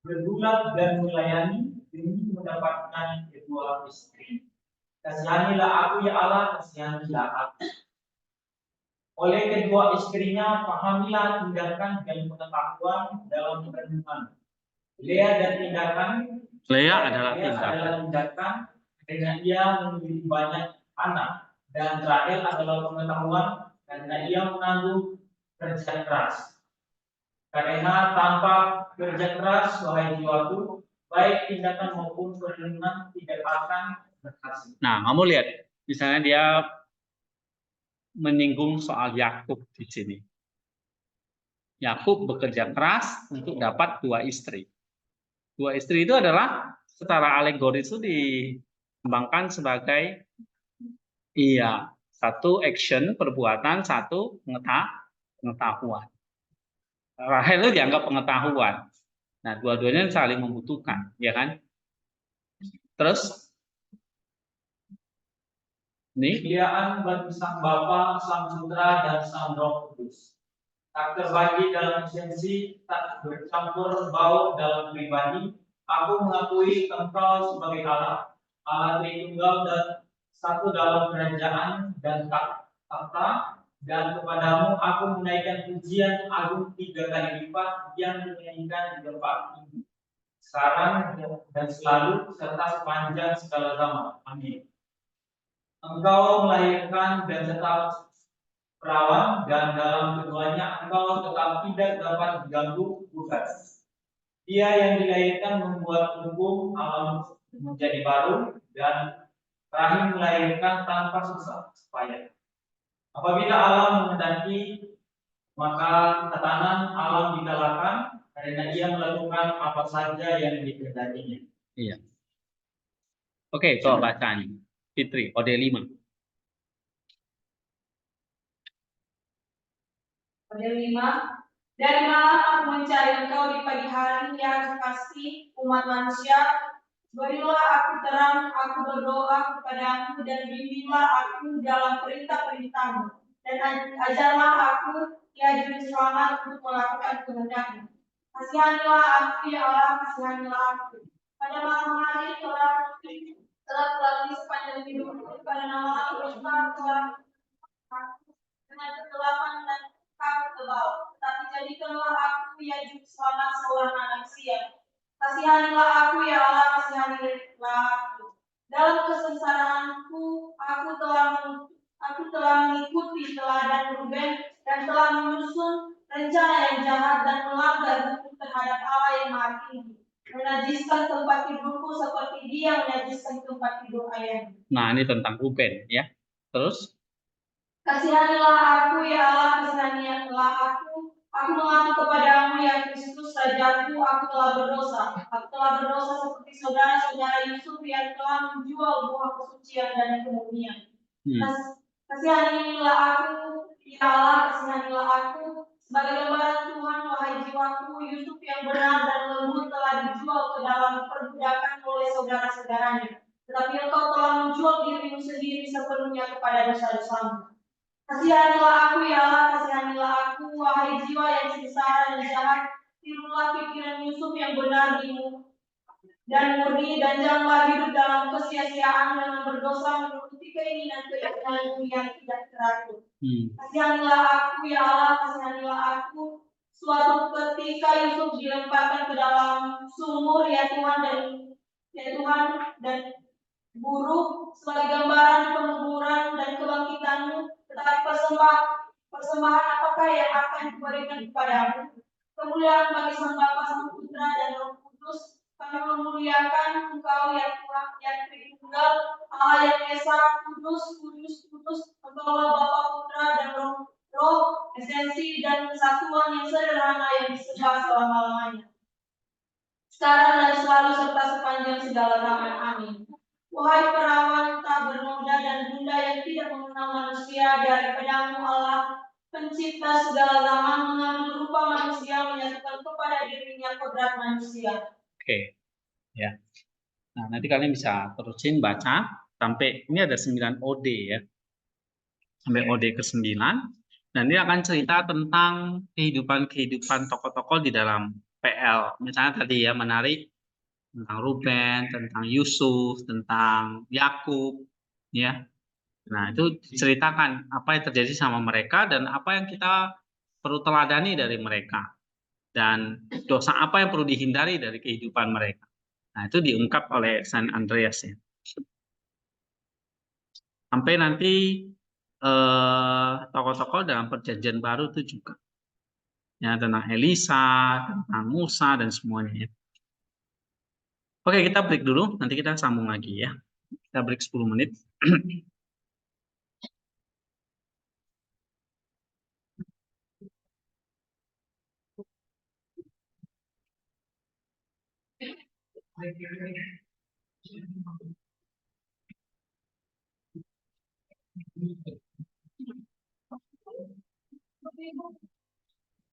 berbulat dan melayani demi mendapatkan kedua istri. Kasihanilah aku, ya Allah, kasihanilah aku. Oleh kedua istrinya, pahamilah tindakan dan pengetahuan dalam perenungan. Lea adalah tindakan, karena ia memiliki banyak anak, dan Rahel adalah pengetahuan karena ia menanggung kerja keras. Karena tanpa kerja keras, wahai jiwaku, baik tindakan maupun perenungan tidak akan berhasil. Nah, kamu lihat, misalnya dia menyinggung soal Yakub di sini. Yakub bekerja keras untuk dapat dua istri. Dua istri itu adalah secara alegoris itu dikembangkan sebagai satu action, perbuatan, satu pengetahuan. Rahel itu dianggap pengetahuan. Nah, dua-duanya saling membutuhkan, ya kan? Terus ini Kemuliaan bagi Sang Bapa, Sang Putra, dan Sang Roh Kudus. Tak terbagi dalam esensi, tak bercampur baur dalam pribadi. Aku mengakui Engkau sebagai Allah, Allah Tritunggal dan satu dalam kerajaan dan takhta, dan kepadamu aku menaikkan pujian agung 3 kali lipat yang dinyanyikan di tempat ini, sekarang dan selalu, serta sepanjang segala zaman. Amin. Engkau melahirkan dan tetap perawan, dan dalam keduanya engkau tetap tidak dapat diganggu gugat. Dia yang dilahirkan membuat hukum alam menjadi baru, dan rahim melahirkan tanpa susah payah. Apabila alam menghendaki, maka tatanan alam digalakkan, karena ia melakukan apa saja yang dikehendakinya. iya. Oke, coba bacanya. Fitri, OD 5. Pada 5, dari malam aku mencari engkau di pagi hari, ya kekasih umat manusia. Berilah aku terang, aku berdoa kepadamu, dan bimbinglah aku dalam perintah-perintahmu. Dan ajarlah aku, ya juru selamat, untuk melakukan kehendakmu. Kasihanilah aku, ya Allah, kasihanilah aku. Pada malam hari telah kulalui sepanjang hidupku, pada nama Allah telah dengan kegelapan dan kabut tebal. Tetapi jadikanlah aku, ya juru selamat seorang anak sia. Kasihanilah aku, ya Allah, kasihanilah aku. Dalam kesensaraanku, aku telah mengikuti teladan Ruben, dan telah menyusun rencana yang jahat dan melanggar hukum terhadap Allah yang Maha Tinggi. Menajiskan tempat tidurku seperti dia menajiskan tempat tidur ayahnya. Nah, ini tentang Ruben, ya. Terus? Kasihanilah aku, ya Allah, kasihanilah aku. Aku mengaku kepadamu, ya Kristus, Rajaku, aku telah berdosa. Aku telah berdosa seperti saudara-saudara Yusuf yang telah menjual buah kesucian dan kemurnian. Kasihanilah aku, ya Allah, kasihanilah aku. Sebagai gambaran Tuhan, wahai jiwaku, Yusuf yang benar dan lembut telah dijual ke dalam perbudakan oleh saudara-saudaranya. Tetapi engkau telah menjual dirimu sendiri sepenuhnya kepada dosa-dosamu. Kasihanilah aku, ya Allah, kasihanilah aku, wahai jiwa yang sengsara dan jahat. Tirulah pikiran Yusuf yang benar dan murni, dan janganlah hidup dalam kesia-siaan dengan berdosa menuruti keinginan-keinginanmu yang tidak teratur. Kasihanilah aku, ya Allah, kasihanilah aku. Suatu ketika Yusuf dilemparkan ke dalam sumur, ya Tuhan, dan buruk sebagai gambaran penguburan dan kebangkitanmu. Tetapi persembahan apakah yang akan diberikan kepadamu? Kemuliaan bagi Sang Bapa, Sang Putra, dan Roh Kudus. Kami memuliakan Engkau, ya Tuhan, yang Tritunggal, Allah yang Esa, Kudus, Kudus, Kudus. Engkaulah Bapa, Putra, dan Roh, esensi dan kesatuan yang sederhana yang disembah selama-lamanya, sekarang dan selalu, serta sepanjang segala zaman. Amin. Wahai perawan tak bernoda dan bunda yang tidak mengenal manusia, daripadamu Allah, pencipta segala zaman, mengambil rupa manusia, menyatukan kepada dirinya kodrat manusia. Oke, ya. Nah, nanti kalian bisa terusin baca sampai ini ada 9 OD, ya. Sampai OD ke-9. Dan ini akan cerita tentang kehidupan tokoh-tokoh di dalam PL. Misalnya tadi ya, menarik tentang Ruben, tentang Yusuf, tentang Yakub, ya. Nah, itu diceritakan apa yang terjadi sama mereka dan apa yang kita perlu teladani dari mereka. Dan dosa apa yang perlu dihindari dari kehidupan mereka. Nah, itu diungkap oleh Saint Andreas, ya. Sampai nanti tokoh-tokoh dalam perjanjian baru itu juga. Ya, tentang Elisa, tentang Musa, dan semuanya, ya. Oke, kita break dulu, nanti kita sambung lagi, ya. Kita break 10 menit.